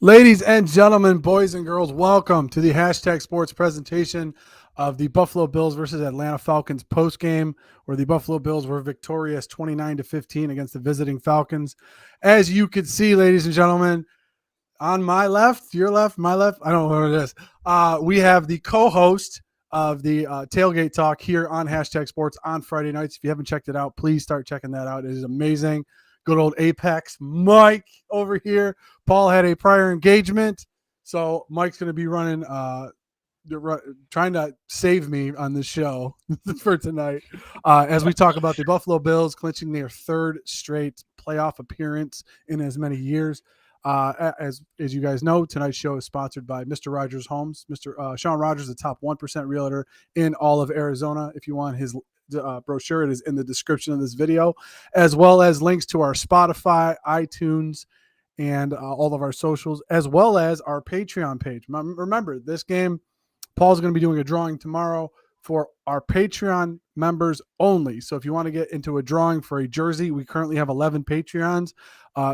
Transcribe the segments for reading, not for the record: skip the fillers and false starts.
Ladies and gentlemen, boys and girls, welcome to the hashtag sports presentation of the Buffalo Bills versus Atlanta Falcons postgame, where the Buffalo Bills were victorious 29-15 against the visiting Falcons. As you can see, ladies and gentlemen, on my left, your left, my left, I don't know what it is. We have the co-host of the Tailgate Talk here on hashtag sports on Friday nights. If you haven't checked it out, please start checking that out. It is amazing. Good old Apex Mike over here. Paul had a prior engagement, so Mike's going to be running, trying to save me on this show for tonight as we talk about the Buffalo Bills clinching their third straight playoff appearance in as many years. As you guys know, tonight's show is sponsored by Mr. Rogers Homes. Mr. Sean Rogers, the top 1% realtor in all of Arizona. If you want his brochure, it is in the description of this video, as well as links to our Spotify, iTunes, and all of our socials, as well as our Patreon page. Remember, this game, Paul's going to be doing a drawing tomorrow for our Patreon members only. So if you want to get into a drawing for a jersey, we currently have 11 Patreons.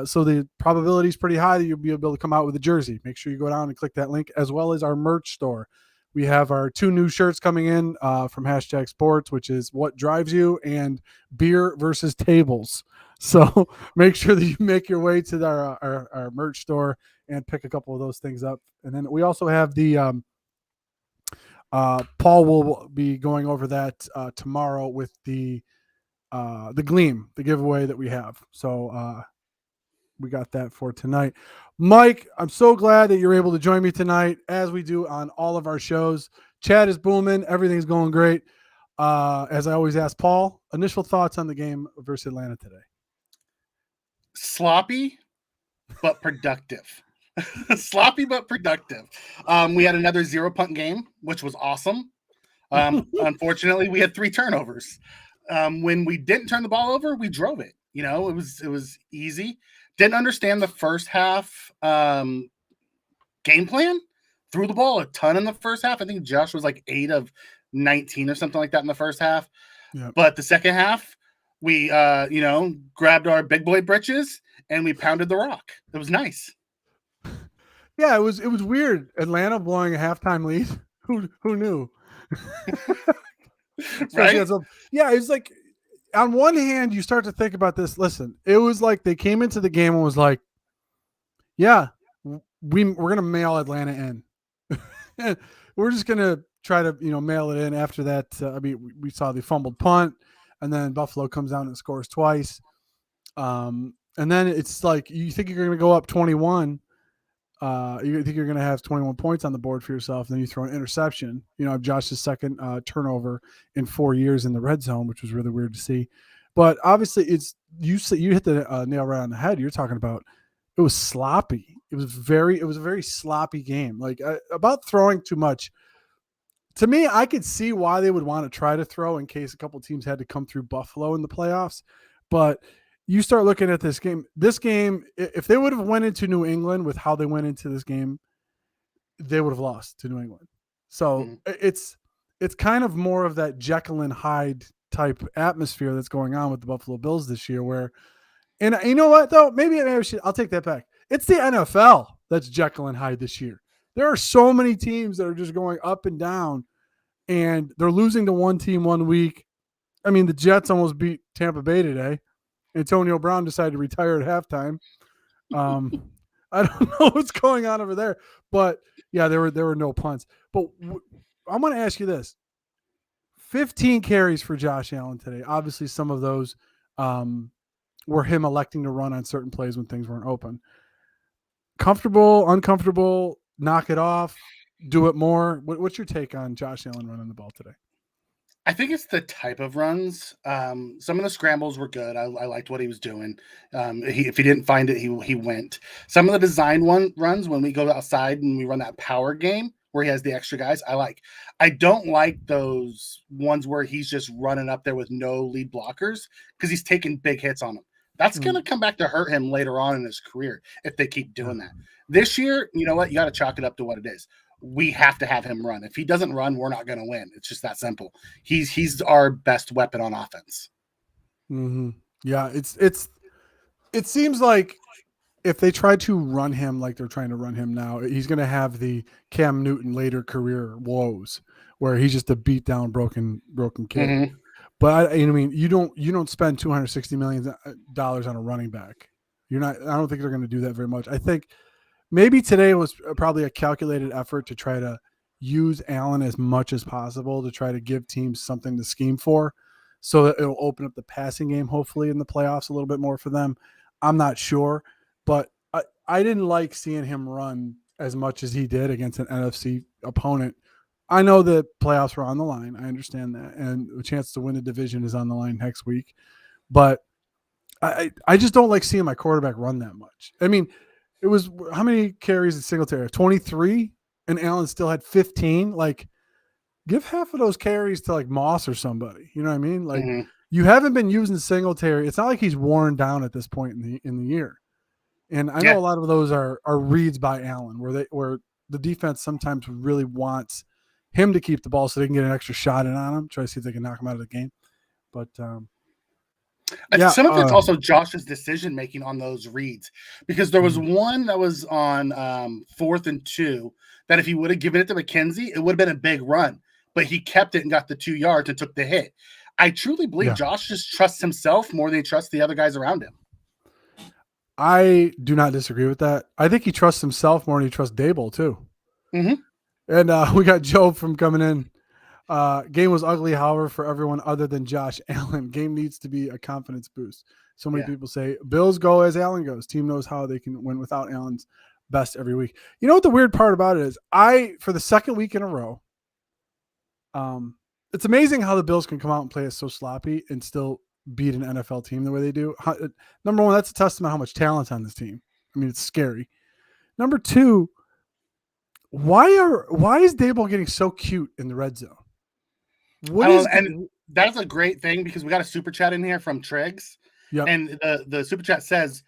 So the probability is pretty high that you'll be able to come out with a jersey. Make sure you go down and click that link, as well as our merch store. We have our 2 new shirts coming in from hashtag sports, which is What Drives You and Beer versus Tables. So make sure that you make your way to our merch store and pick a couple of those things up. And then we also have the Paul will be going over that tomorrow with the Gleam, the giveaway that we have. So we got that for tonight. Mike, I'm so glad that you're able to join me tonight, as we do on all of our shows. Chat is booming. Everything's going great. As I always ask Paul, initial thoughts on the game versus Atlanta today. Sloppy, but productive. Sloppy, but productive. We had another 0-punt game, which was awesome. Unfortunately, we had 3 turnovers. When we didn't turn the ball over, we drove it. You know, it was easy. Didn't understand the first half game plan. Threw the ball a ton in the first half. I think Josh was like 8 of 19 or something like that in the first half. Yep. But the second half, we grabbed our big boy britches and we pounded the rock. It was nice. Yeah, it was weird. Atlanta blowing a halftime lead. Who knew? Right? Yeah, it's like, on one hand, you start to think about this. Listen, it was like they came into the game and was like, yeah, we're going to mail Atlanta in. We're just going to try to, mail it in after that. We saw the fumbled punt, and then Buffalo comes down and scores twice. And then it's like, you think you're going to go up 21. You think you're going to have 21 points on the board for yourself, and then you throw an interception. Josh's second turnover in 4 years in the red zone, which was really weird to see. But obviously, you hit the nail right on the head. You're talking about, it was sloppy. It was a very sloppy game. Like, about throwing too much. To me, I could see why they would want to try to throw in case a couple teams had to come through Buffalo in the playoffs, but you start looking at this game, if they would have went into New England with how they went into this game, they would have lost to New England. So it's kind of more of that Jekyll and Hyde type atmosphere that's going on with the Buffalo Bills this year, where, and you know what, though, maybe I'll take that back. It's the NFL that's Jekyll and Hyde this year. There are so many teams that are just going up and down, and they're losing to one team one week. I mean, the Jets almost beat Tampa Bay today. Antonio Brown decided to retire at halftime. I don't know what's going on over there, but yeah, there were no punts. But I'm going to ask you this: 15 carries for Josh Allen today. Obviously, some of those were him electing to run on certain plays when things weren't open. Comfortable, uncomfortable, knock it off, do it more. What's your take on Josh Allen running the ball today? I think it's the type of runs. Some of the scrambles were good. I liked what he was doing. If he didn't find it, he went. Some of the design runs, when we go outside and we run that power game where he has the extra guys, I like. I don't like those ones where he's just running up there with no lead blockers because he's taking big hits on them. That's going to come back to hurt him later on in his career if they keep doing that. This year, you know what? You got to chalk it up to what it is. We have to have him run. If he doesn't run, we're not going to win. It's just that simple. He's our best weapon on offense. Mm-hmm. Yeah, it seems like if they try to run him like they're trying to run him now, he's going to have the Cam Newton later career woes where he's just a beat down, broken kid. Mm-hmm. But I mean, you don't spend $260 million on a running back. You're not. I don't think they're going to do that very much. I think maybe today was probably a calculated effort to try to use Allen as much as possible to try to give teams something to scheme for, so that it'll open up the passing game hopefully in the playoffs a little bit more for them. I'm not sure, but I didn't like seeing him run as much as he did against an NFC opponent. I know that playoffs were on the line. I understand that, and a chance to win the division is on the line next week. But I just don't like seeing my quarterback run that much. I mean, it was how many carries in Singletary? 23, and Allen still had 15. Like, give half of those carries to like Moss or somebody. You know what I mean? Like, Mm-hmm. you haven't been using Singletary. It's not like he's worn down at this point in the year. And I know a lot of those are reads by Allen, where the defense sometimes really wants him to keep the ball so they can get an extra shot in on him, try to see if they can knock him out of the game. But yeah, some of it's also Josh's decision making on those reads, because there was Mhm. one that was on 4th and 2 that if he would have given it to McKenzie, it would have been a big run, but he kept it and got the 2 yards and took the hit. I truly believe Yeah. Josh just trusts himself more than he trusts the other guys around him. I do not disagree with that. I think he trusts himself more than he trusts Dable too. Mm-hmm. And we got Joe from coming in. Game was ugly, however, for everyone other than Josh Allen. Game needs to be a confidence boost. So many people say Bills go as Allen goes. Team knows how they can win without Allen's best every week. You know what the weird part about it is? For the second week in a row, it's amazing how the Bills can come out and play us so sloppy and still beat an NFL team the way they do. Number one, that's a testament how much talent's on this team. I mean, it's scary. Number two, why is Dable getting so cute in the red zone? And that's a great thing, because we got a super chat in here from Triggs. Yep. And the super chat says,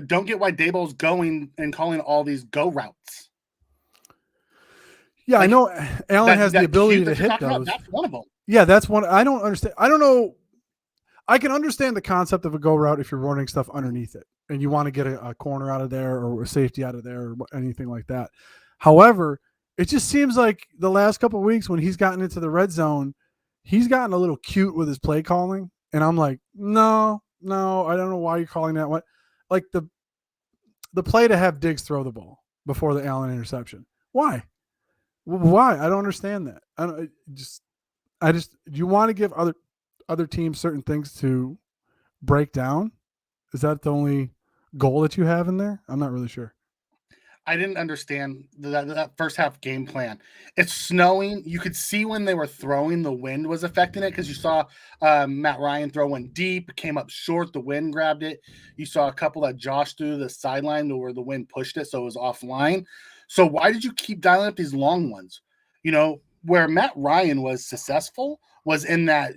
don't get why Dable's going and calling all these go routes. Yeah, like, I know Allen has the ability to hit those. That's one of them. Yeah, that's one. I don't understand. I don't know. I can understand the concept of a go route if you're running stuff underneath it and you want to get a corner out of there or a safety out of there or anything like that. However, it just seems like the last couple of weeks when he's gotten into the red zone, he's gotten a little cute with his play calling. And I'm like, no, I don't know why you're calling that. What, like the play to have Diggs throw the ball before the Allen interception. Why? I don't understand that. I just you want to give other teams certain things to break down? Is that the only goal that you have in there? I'm not really sure. I didn't understand that first half game plan. It's snowing. You could see when they were throwing, the wind was affecting it, because you saw Matt Ryan throw one deep, came up short, the wind grabbed it. You saw a couple that Josh threw the sideline where the wind pushed it, so it was offline. So why did you keep dialing up these long ones? You know, where Matt Ryan was successful was in that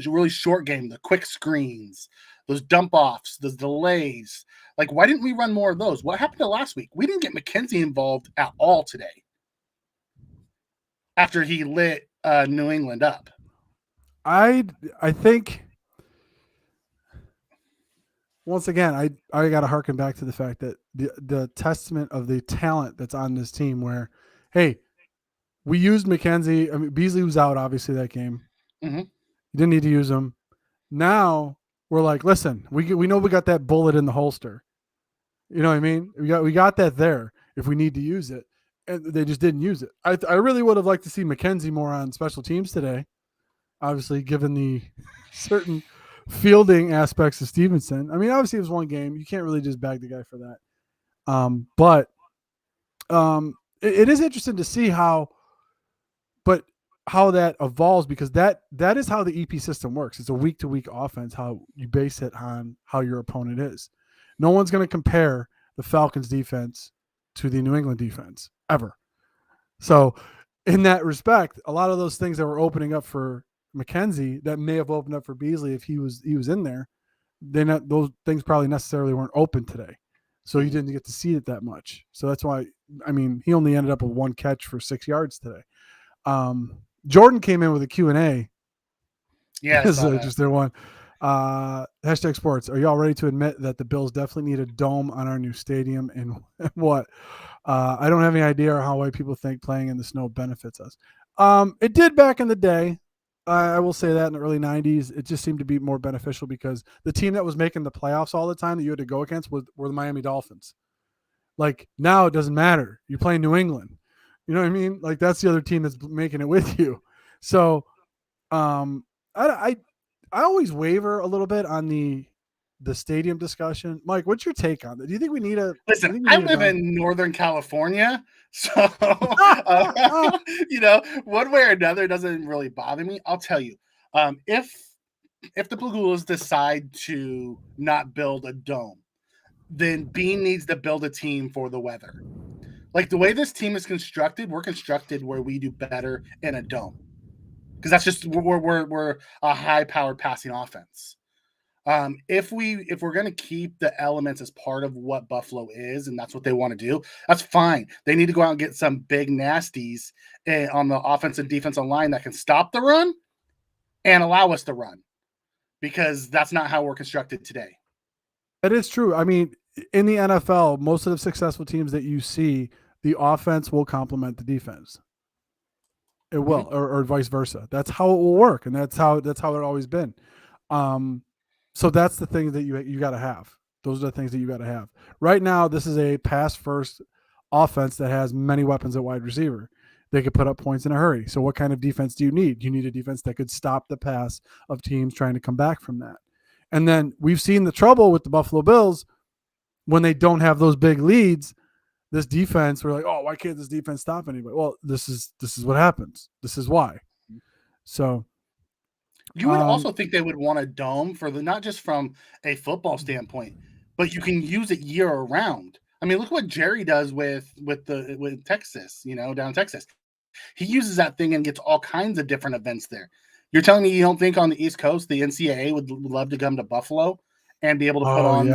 really short game, the quick screens, those dump offs, those delays. Like, why didn't we run more of those? What happened to last week? We didn't get McKenzie involved at all today after he lit New England up. I think, once again, I got to harken back to the fact that the testament of the talent that's on this team where, hey, we used McKenzie. I mean, Beasley was out, obviously, that game. Mm-hmm. You didn't need to use him. Now we're like, listen, we know we got that bullet in the holster. You know what I mean? We got that there if we need to use it, and they just didn't use it. I really would have liked to see McKenzie more on special teams today. Obviously, given the certain fielding aspects of Stevenson. I mean, obviously it was one game. You can't really just bag the guy for that. But it is interesting to see how that evolves, because that is how the EP system works. It's a week-to-week offense, how you base it on how your opponent is. No one's going to compare the Falcons defense to the New England defense ever. So in that respect, a lot of those things that were opening up for McKenzie that may have opened up for Beasley if he was in there, those things probably necessarily weren't open today. So you didn't get to see it that much. So that's why, I mean, he only ended up with one catch for 6 yards today. Jordan came in with a Q&A. Yeah, just their one. Hashtag sports. Are y'all ready to admit that the Bills definitely need a dome on our new stadium? And what? I don't have any idea how white people think playing in the snow benefits us. It did back in the day. I will say that in the early 90s, it just seemed to be more beneficial because the team that was making the playoffs all the time that you had to go against were the Miami Dolphins. Like now it doesn't matter. You're playing New England. You know what I mean? Like that's the other team that's making it with you. So um, I always waver a little bit on the stadium discussion. Mike, what's your take on that? Do you think we need a? Listen, We I need a live dome? in Northern California, so one way or another it doesn't really bother me. I'll tell you, if the Blue Ghouls decide to not build a dome, then Bean needs to build a team for the weather. Like the way this team is constructed, we're constructed where we do better in a dome because that's just we're a high-powered passing offense. If we're going to keep the elements as part of what Buffalo is, and that's what they want to do, that's fine. They need to go out and get some big nasties on the offensive and defensive line that can stop the run and allow us to run, because that's not how we're constructed today. That is true. I mean, in the NFL, most of the successful teams that you see, the offense will complement the defense. It will, Mhm. or vice versa. That's how it will work, and that's how it's always been. So that's the thing that you got to have. Those are the things that you got to have. Right now, this is a pass first offense that has many weapons at wide receiver. They could put up points in a hurry. So what kind of defense do you need? You need a defense that could stop the pass of teams trying to come back from that. And then we've seen the trouble with the Buffalo Bills when they don't have those big leads. This defense, we're like, oh, why can't this defense stop anybody? Well, this is what happens. This is why. So You would also think they would want a dome for the not just from a football standpoint, but you can use it year around. I mean, look what Jerry does with Texas, down in Texas. He uses that thing and gets all kinds of different events there. You're telling me you don't think on the East Coast the NCAA would love to come to Buffalo and be able to put oh on,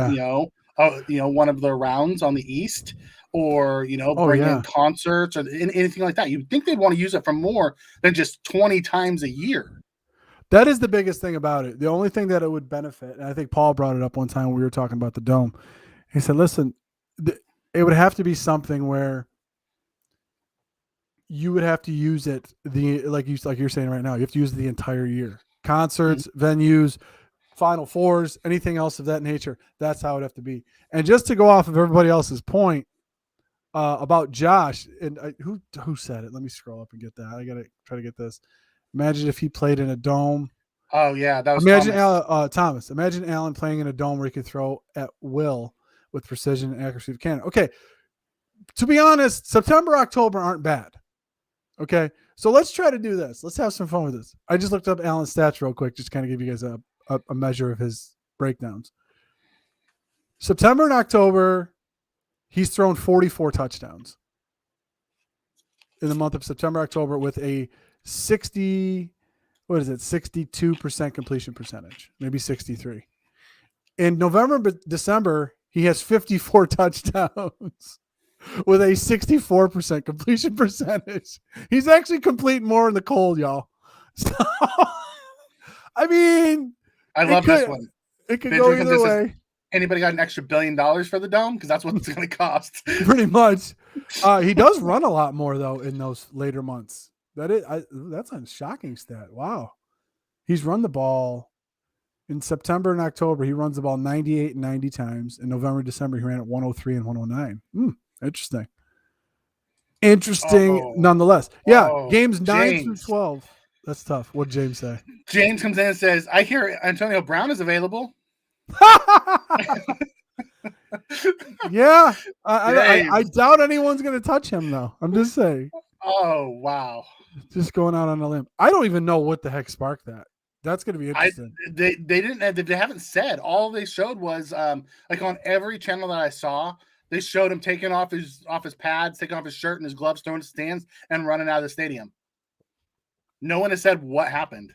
yeah. one of their rounds on the East, or Oh bring in yeah. concerts or anything like that? You'd think they'd want to use it for more than just 20 times a year. That is the biggest thing about it. The only thing that it would benefit, and I think Paul brought it up one time when we were talking about the dome. He said, listen, it would have to be something where you would have to use it like you're saying right now. You have to use it the entire year. Concerts, venues, Final Fours, anything else of that nature. That's how it would have to be. And just to go off of everybody else's point about Josh, and who said it? Let me scroll up and get that. I gotta try to get this. Imagine if he played in a dome. Oh yeah, that was Imagine Thomas. Thomas. Imagine Allen playing in a dome where he could throw at will with precision and accuracy of cannon. Okay, to be honest, September, October aren't bad. Okay, so let's try to do this. Let's have some fun with this. I just looked up Allen's stats real quick, just to kind of give you guys a measure of his breakdowns. September and October, he's thrown 44 touchdowns in the month of September, October with a 62% completion percentage, maybe 63. In November, December, he has 54 touchdowns with a 64% completion percentage. He's actually completing more in the cold, y'all. So, I mean, I love this one. It could go either way. Anybody got an extra $1 billion for the dome? Because that's what it's going to cost. Pretty much. He does run a lot more though in those later months. That's a shocking stat. Wow, he's run the ball in September and October. He runs the ball 98 and 90 times. In November, December, he ran at 103 and 109. Interesting, nonetheless. Yeah, games 9 through 12. That's tough. What'd James say? James comes in and says, "I hear Antonio Brown is available." Yeah, I doubt anyone's going to touch him though. I'm just saying. Oh wow! Just going out on a limb. I don't even know what the heck sparked that. That's going to be interesting. They haven't said. All they showed was like on every channel that I saw, they showed him taking off his pads, taking off his shirt and his gloves, throwing his stands, and running out of the stadium. No one has said what happened.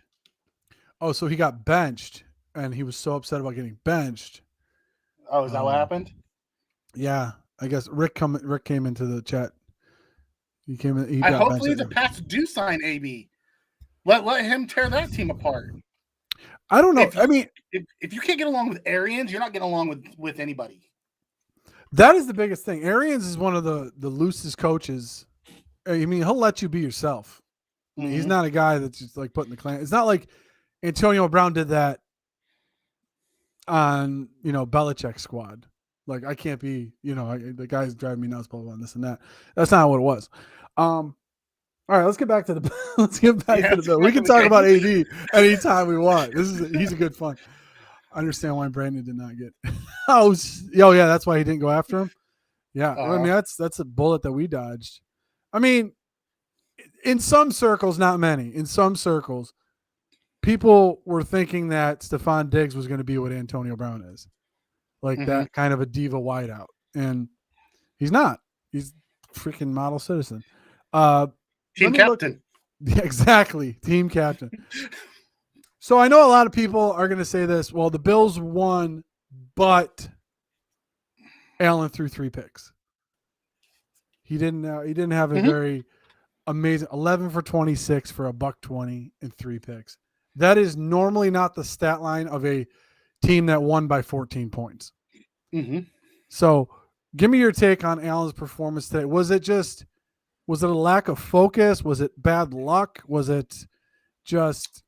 Oh, so he got benched, and he was so upset about getting benched. Oh, is that what happened? Yeah, I guess Rick came into the chat. He came in. And hopefully the Pats do sign AB. Let him tear that team apart. I don't know. If you, I mean, if you can't get along with Arians, you're not getting along with anybody. that is the biggest thing. Arians is one of the loosest coaches. I mean, he'll let you be yourself. I mean, he's not a guy that's just like putting the clan. It's not like Antonio Brown did that on Belichick's squad. Like, I can't be, the guy's driving me nuts, blah, blah, blah, this and that. That's not what it was. All right, let's get back to the bill. We can talk about AB anytime we want. He's a good fun. I understand why Brandon did not get. Oh yeah, that's why he didn't go after him. Yeah, I mean that's a bullet that we dodged. I mean, in some circles, not many. In some circles, people were thinking that Stephon Diggs was going to be what Antonio Brown is, like that kind of a diva wideout, and he's not. He's a freaking model citizen. Team captain. Yeah, exactly. Team captain. So I know a lot of people are going to say this. Well, the Bills won, but Allen threw 3 picks. He didn't have a very amazing 11 for 26 for $120 and 3 picks. That is normally not the stat line of a team that won by 14 points. So give me your take on Allen's performance today. Was it a lack of focus? Was it bad luck? Was it just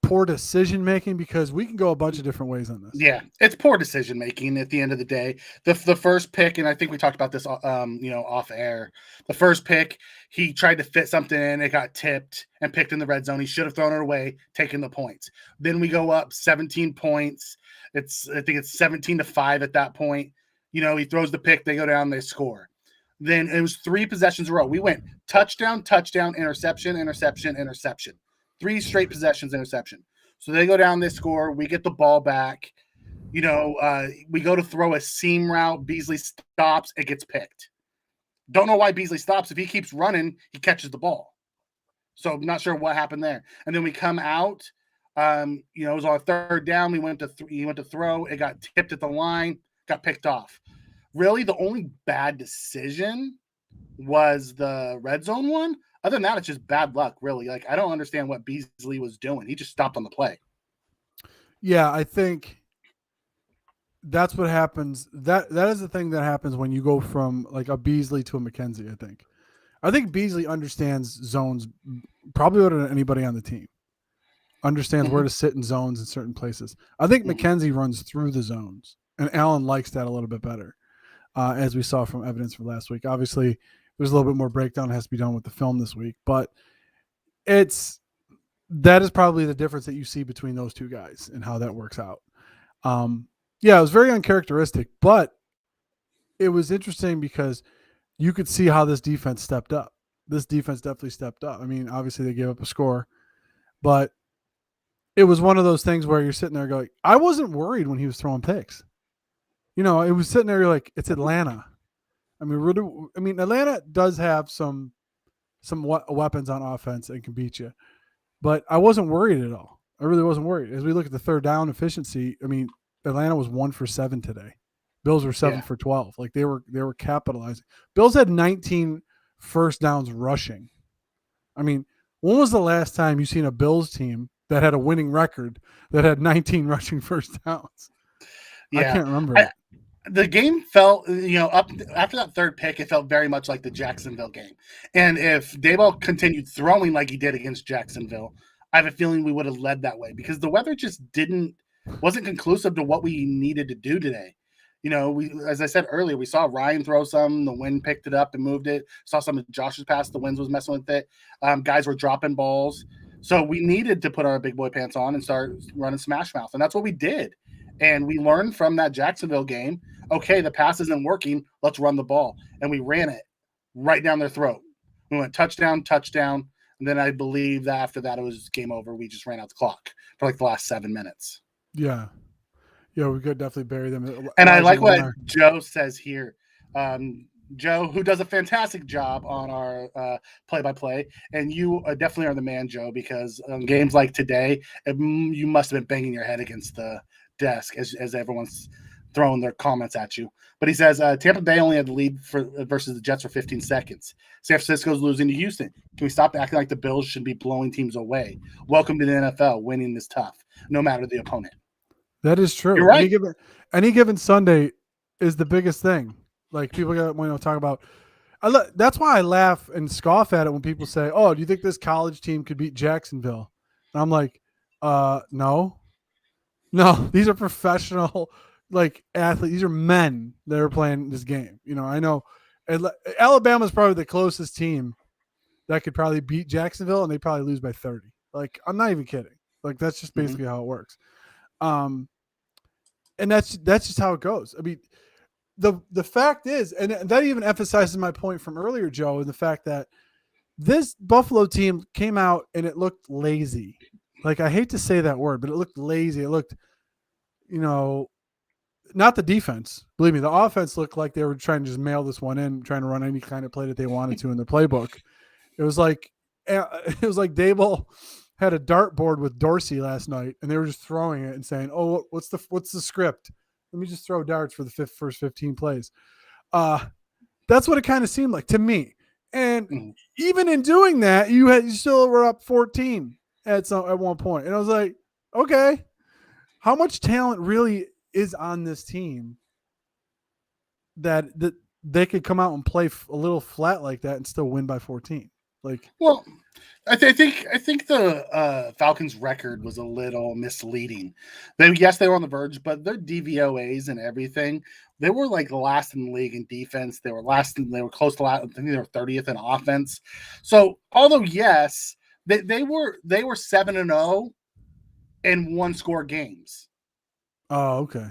poor decision making? Because we can go a bunch of different ways on this. Yeah, it's poor decision making at the end of the day. The first pick, and I think we talked about this off air. The first pick, he tried to fit something in, it got tipped and picked in the red zone. He should have thrown it away, taken the points. Then we go up 17 points. I think it's 17-5 at that point. He throws the pick, they go down, they score. Then it was 3 possessions in a row. We went touchdown, touchdown, interception, interception, interception. 3 straight possessions, interception. So they go down, they score. We get the ball back. We go to throw a seam route. Beasley stops. It gets picked. Don't know why Beasley stops. If he keeps running, he catches the ball. So I'm not sure what happened there. And then we come out. It was on 3rd down. He went to throw. It got tipped at the line. Got picked off. Really, the only bad decision was the red zone one. Other than that, it's just bad luck, really. Like, I don't understand what Beasley was doing. He just stopped on the play. Yeah, I think that's what happens. That is the thing that happens when you go from like a Beasley to a McKenzie, I think Beasley understands zones probably better than anybody on the team. Understands where to sit in zones in certain places. I think McKenzie runs through the zones, and Allen likes that a little bit better, as we saw from evidence from last week. Obviously, there's a little bit more breakdown that has to be done with the film this week, but that is probably the difference that you see between those two guys and how that works out. Yeah, it was very uncharacteristic, but it was interesting because you could see how this defense stepped up. This defense definitely stepped up. I mean, obviously they gave up a score, but it was one of those things where you're sitting there going, I wasn't worried when he was throwing picks. It was sitting there, you're like, it's Atlanta. I mean, Atlanta does have some weapons on offense and can beat you, but I wasn't worried at all. I really wasn't worried. As we look at the 3rd down efficiency, I mean, Atlanta was 1 for 7 today. Bills were 7 for 12. Like they were capitalizing. Bills had 19 first downs rushing. I mean, when was the last time you seen a Bills team that had a winning record that had 19 rushing first downs? Yeah. I can't remember. The game felt, up after that 3rd pick, it felt very much like the Jacksonville game. And if Daboll continued throwing like he did against Jacksonville, I have a feeling we would have led that way because the weather just wasn't conclusive to what we needed to do today. As I said earlier, we saw Ryan throw some, the wind picked it up and moved it. Saw some of Josh's pass, the winds was messing with it. Guys were dropping balls. So we needed to put our big boy pants on and start running smash mouth. And that's what we did. And we learned from that Jacksonville game, okay, the pass isn't working. Let's run the ball. And we ran it right down their throat. We went touchdown, touchdown. And then I believe that after that, it was game over. We just ran out the clock for like the last 7 minutes. Yeah. Yeah, we could definitely bury them. And I like what Joe says here. Joe, who does a fantastic job on our play-by-play. And you definitely are the man, Joe, because on games like today, you must have been banging your head against the desk as everyone's throwing their comments at you. But he says Tampa Bay only had the lead versus the Jets for 15 seconds. San Francisco's losing to Houston. Can we stop acting like the Bills should be blowing teams away? Welcome to the NFL. Winning is tough. no matter the opponent. That is true. You're right. Any given Sunday is the biggest thing. Like people got when talk about. That's why I laugh and scoff at it when people say, "Oh, do you think this college team could beat Jacksonville?" And I'm like, no, no. These are professional, like athletes. These are men that are playing this game. I know Alabama's probably the closest team that could probably beat Jacksonville, and they probably lose by 30. Like, I'm not even kidding. Like, that's just basically how it works. And that's just how it goes. I mean, the fact is, and that even emphasizes my point from earlier, Joe, and the fact that this Buffalo team came out and it looked lazy. Like, I hate to say that word, but it looked lazy. It looked, not the defense. Believe me, the offense looked like they were trying to just mail this one in, trying to run any kind of play that they wanted to in the playbook. It was like Dable had a dartboard with Dorsey last night, and they were just throwing it and saying, "Oh, what's the script? Let me just throw darts for the first 15 plays." That's what it kind of seemed like to me. And even in doing that, you still were up 14 at one point, and I was like, okay, how much talent really is on this team that they could come out and play a little flat like that and still win by 14? Like, well, I think the Falcons' record was a little misleading. They were on the verge, but their DVOAs and everything, they were like last in the league in defense. They were close to last. I think they were 30th in offense. So although yes, they were 7-0 in one score games. Oh, okay.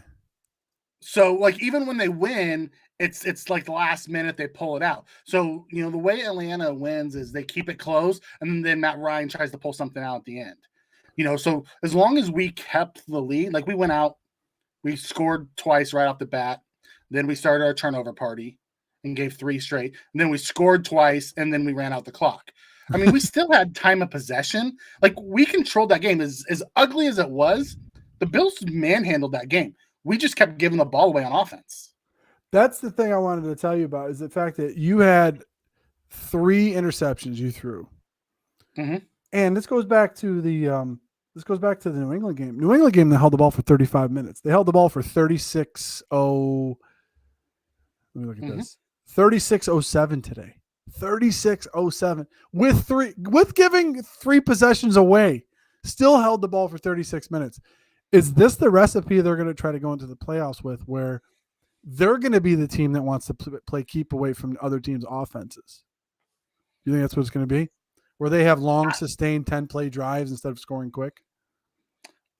So like even when they win, it's like the last minute they pull it out. So the way Atlanta wins is they keep it close, and then Matt Ryan tries to pull something out at the end. So as long as we kept the lead, like we went out, we scored twice right off the bat, then we started our turnover party and gave 3 straight, and then we scored twice, and then we ran out the clock. I mean, we still had time of possession. Like we controlled that game. As ugly as it was, the Bills manhandled that game. We just kept giving the ball away on offense. That's the thing I wanted to tell you about, is the fact that you had 3 interceptions you threw. Mm-hmm. And this goes back to the New England game. New England game, they held the ball for 35 minutes. They held the ball for 36-0. Let me look at this. 36-07 today. 36-07 with giving 3 possessions away. Still held the ball for 36 minutes. Is this the recipe they're going to try to go into the playoffs with, where they're going to be the team that wants to play keep away from other teams' offenses? You think that's what it's going to be? Where they have long, sustained 10-play drives instead of scoring quick?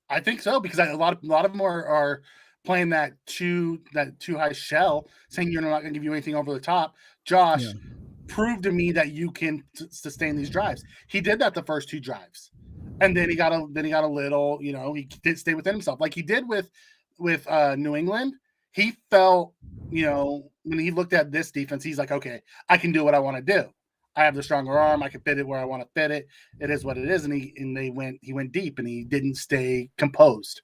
I think so, because a lot of them are playing that too high shell, saying you're not going to give you anything over the top. Josh, prove to me that you can sustain these drives. He did that the first 2 drives, and then he got a little, he did stay within himself, like he did with New England. He felt, when he looked at this defense, he's like, okay, I can do what I want to do. I have the stronger arm. I can fit it where I want to fit it. It is what it is. And he went deep, and he didn't stay composed.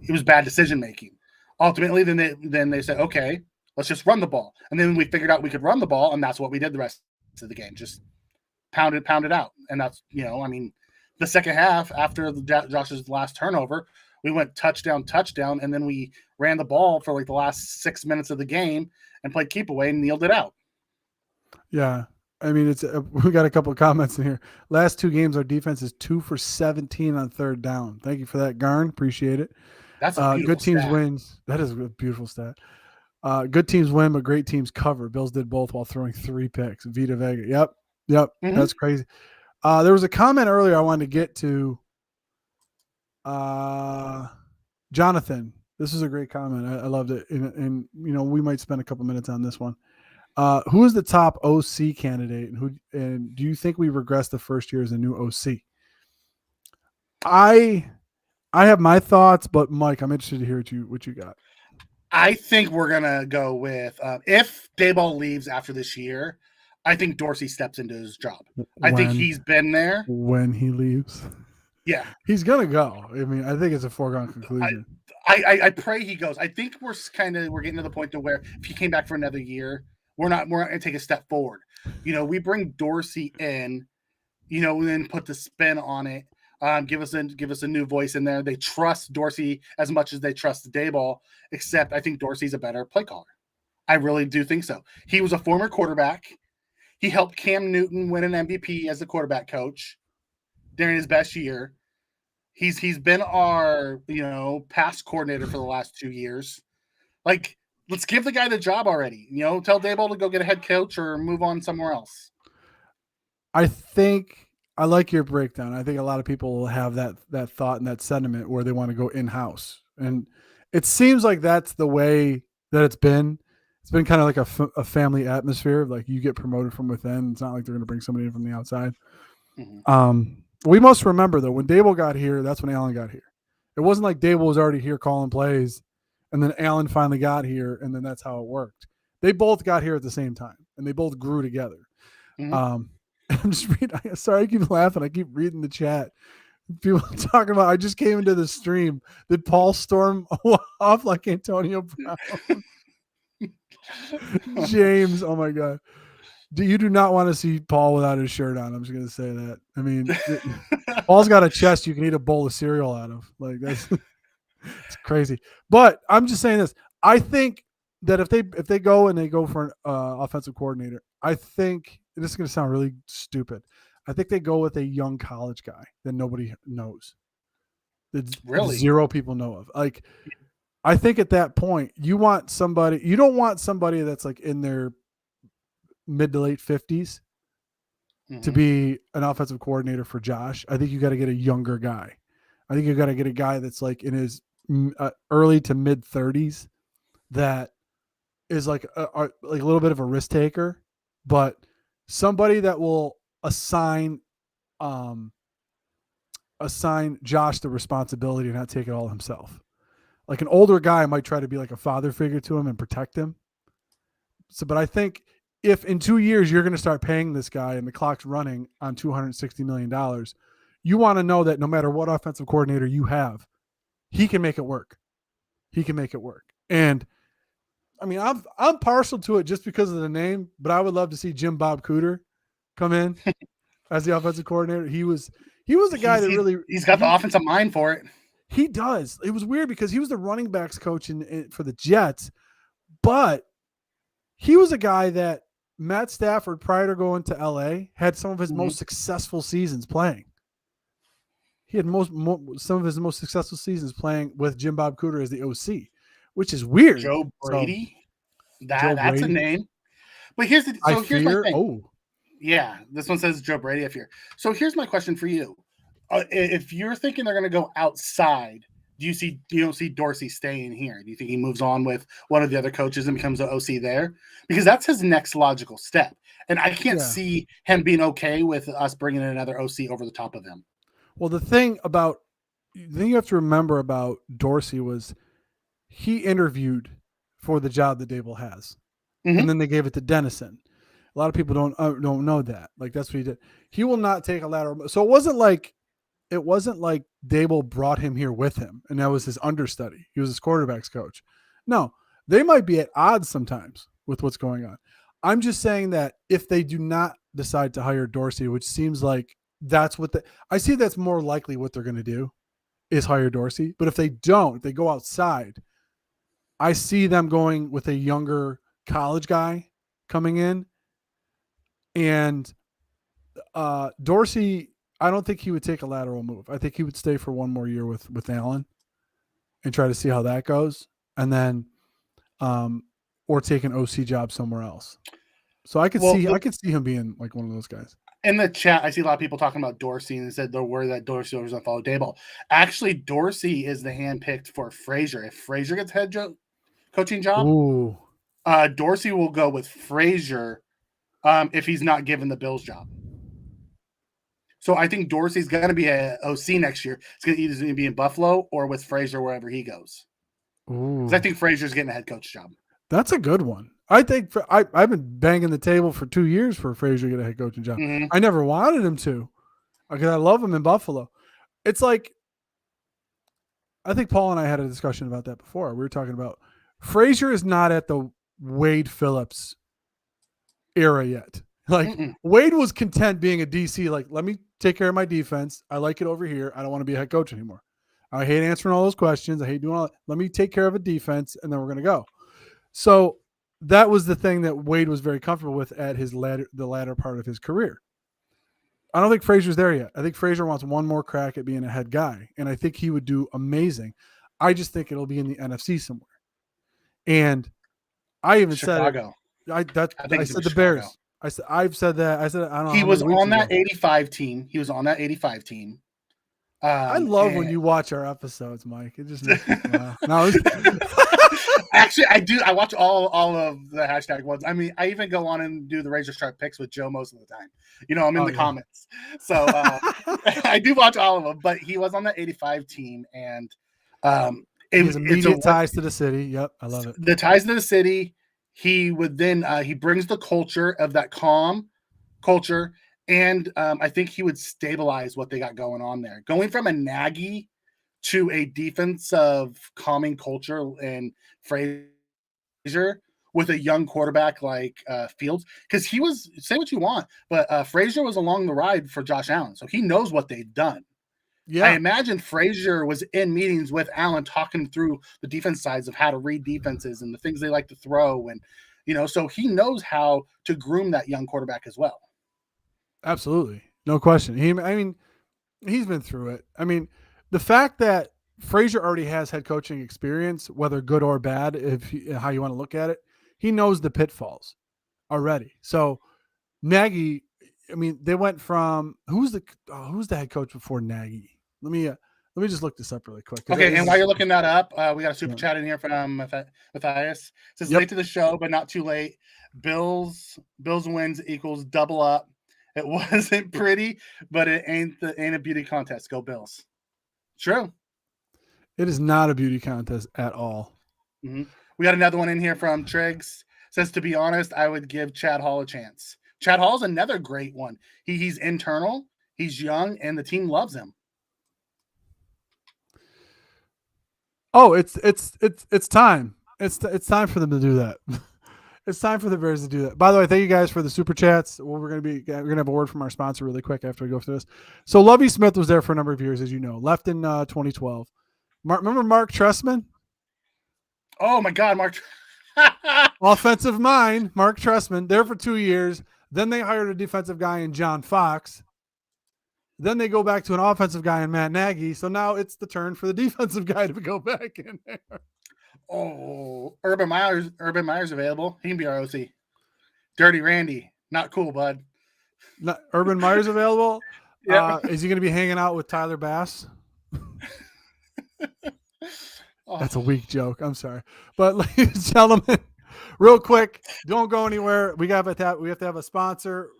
It was bad decision making. Ultimately, then they said, okay, let's just run the ball. And then we figured out we could run the ball, and that's what we did the rest of the game. Just pound it out. And that's, the second half after Josh's last turnover, we went touchdown, and then we ran the ball for like the last 6 minutes of the game and played keep away and kneeled it out. Yeah. I mean, we got a couple of comments in here. Last 2 games, our defense is 2 for 17 on 3rd down. Thank you for that, Garn. Appreciate it. That's a beautiful good teams stat. wins. That is a beautiful stat. Good teams win, but great teams cover. Bills did both while throwing 3 picks. Vita Vega. Yep. Mm-hmm. That's crazy. There was a comment earlier I wanted to get to. Jonathan, this is a great comment. I loved it. And we might spend a couple minutes on this one. Who is the top OC candidate, and do you think we regress the first year as a new OC? I have my thoughts, but Mike, I'm interested to hear what you got. I think we're gonna go with if Daboll leaves after this year, I think Dorsey steps into his job. I think he's been there when he leaves. Yeah, he's gonna go. I mean, I think it's a foregone conclusion. I pray he goes. I think we're getting to the point to where if he came back for another year, we're not going to take a step forward. We bring Dorsey in, and then put the spin on it Give us a new voice in there. They trust Dorsey as much as they trust Daboll, except I think Dorsey's a better play caller. I really do think so. He was a former quarterback. He helped Cam Newton win an MVP as a quarterback coach during his best year. He's been our pass coordinator for the last 2 years. Like, let's give the guy the job already. Tell Daboll to go get a head coach or move on somewhere else. I think I like your breakdown. I think a lot of people will have that thought and that sentiment where they want to go in-house. And it seems like that's the way that it's been. It's been kind of like a family atmosphere. Like, you get promoted from within. It's not like they're going to bring somebody in from the outside. Mm-hmm. We must remember, though, when Daboll got here, that's when Allen got here. It wasn't like Daboll was already here calling plays, and then Allen finally got here, and then that's how it worked. They both got here at the same time, and they both grew together. Mm-hmm. I'm just reading. Sorry, I keep laughing. I keep reading the chat. People talking about, I just came into the stream. Did Paul storm off like Antonio Brown? James, oh my God. You do not want to see Paul without his shirt on. I'm just going to say that. I mean, Paul's got a chest you can eat a bowl of cereal out of. Like, that's it's crazy. But I'm just saying this. I think that if they go and they go for an offensive coordinator, I think this is going to sound really stupid. I think they go with a young college guy that nobody knows, that really zero people know of. Like, I think at that point you don't want somebody that's like in their mid to late 50s to be an offensive coordinator for Josh. I think you got to get a younger guy. I think you got to get a guy that's like in his early to mid 30s that is like a little bit of a risk taker, but somebody that will assign Josh the responsibility and not take it all himself. Like, an older guy might try to be like a father figure to him and protect him. So, but I think if in 2 years you're going to start paying this guy and the clock's running on $260 million, you want to know that no matter what offensive coordinator you have, he can make it work. He can make it work. And I mean, I'm partial to it just because of the name, but I would love to see Jim Bob Cooter come in as the offensive coordinator. He was a guy he's got the offensive mind for it. He does. It was weird because he was the running backs coach for the Jets, but he was a guy that Matt Stafford, prior to going to LA, had some of his most successful seasons playing. He had some of his most successful seasons playing with Jim Bob Cooter as the OC, which is weird. Joe Brady, that's a name. But here's my thing. Oh, yeah, this one says Joe Brady. I fear. So here's my question for you: if you're thinking they're going to go outside, you don't see Dorsey staying here? Do you think he moves on with one of the other coaches and becomes an OC there? Because that's his next logical step. And I can't see him being okay with us bringing in another OC over the top of him. Well, the thing you have to remember about Dorsey was he interviewed for the job that Daboll has, and then they gave it to Dennison. A lot of people don't know that. Like, that's what he did. He will not take a lateral. So it wasn't like Daboll brought him here with him, and that was his understudy. He was his quarterback's coach. No, they might be at odds sometimes with what's going on. I'm just saying that if they do not decide to hire Dorsey, which seems like I see that's more likely what they're going to do is hire Dorsey. But if they don't, if they go outside, I see them going with a younger college guy coming in. And Dorsey, I don't think he would take a lateral move. I think he would stay for one more year with Allen and try to see how that goes. And then or take an OC job somewhere else. So I could see him being like one of those guys. In the chat, I see a lot of people talking about Dorsey and said they're worried that Dorsey was going to follow Daboll. Actually, Dorsey is the hand picked for Frazier. If Frazier gets head coaching job, Dorsey will go with Frazier if he's not given the Bills job. So I think Dorsey's going to be a OC next year. It's going to either be in Buffalo or with Frazier wherever he goes. Because I think Frazier's getting a head coach job. That's a good one. I think I've been banging the table for 2 years for Frazier to get a head coaching job. I never wanted him to because I love him in Buffalo. It's like, I think Paul and I had a discussion about that before. We were talking about Frazier is not at the Wade Phillips era yet. Like Wade was content being a DC. Like, let me take care of my defense. I like it over here. I don't want to be a head coach anymore. I hate answering all those questions. I hate doing all that. Let me take care of a defense, and then we're going to go. So that was the thing that Wade was very comfortable with at the latter part of his career. I don't think Frazier's there yet. I think Frazier wants one more crack at being a head guy, and I think he would do amazing. I just think it'll be in the NFC somewhere. And I even Chicago. said it. I said the Bears. I've said that. I said I don't know. He was on that 85 team. He was on that 85 team. I love when you watch our episodes, Mike. It just makes me smile. No, actually, I do. I watch all of the hashtag ones. I mean, I even go on and do the Razor Sharp picks with Joe most of the time. I'm in the comments. So I do watch all of them. But he was on that 85 team, and he has immediate ties to the city. Yep, I love it. The ties to the city. He would then he brings the culture of that calm culture. And I think he would stabilize what they got going on there. Going from a Nagy to a defensive calming culture and Frazier with a young quarterback like Fields. Because he was, say what you want, but Frazier was along the ride for Josh Allen. So he knows what they've done. Yeah. I imagine Frazier was in meetings with Allen talking through the defense sides of how to read defenses and the things they like to throw. And, so he knows how to groom that young quarterback as well. Absolutely. No question. He's been through it. I mean, the fact that Frazier already has head coaching experience, whether good or bad, how you want to look at it, he knows the pitfalls already. So Nagy, they went from who's the head coach before Nagy? Let me just look this up really quick. Okay, and while you're looking that up, we got a super chat in here from Matthias. It says late to the show, but not too late. Bills wins equals double up. It wasn't pretty, but it ain't a beauty contest. Go Bills. True. It is not a beauty contest at all. Mm-hmm. We got another one in here from Triggs. Says, to be honest, I would give Chad Hall a chance. Chad Hall's another great one. He's internal, he's young, and the team loves him. Oh, it's time. It's time for them to do that. It's time for the Bears to do that. By the way, thank you guys for the super chats. Well, we're gonna have a word from our sponsor really quick after we go through this. So Lovie Smith was there for a number of years, as you know. Left in 2012. Remember Mark Trestman? Oh my God, Mark! Offensive mind, Mark Trestman. There for 2 years. Then they hired a defensive guy in John Fox. Then they go back to an offensive guy in Matt Nagy. So now it's the turn for the defensive guy to go back in there. Oh, Urban Meyer's available. He can be our OC. Dirty Randy, not cool, bud. Urban Meyer's available. Yeah. Is he going to be hanging out with Tyler Bass? That's a weak joke. I'm sorry, but ladies and gentlemen, real quick, don't go anywhere. We have to have a sponsor.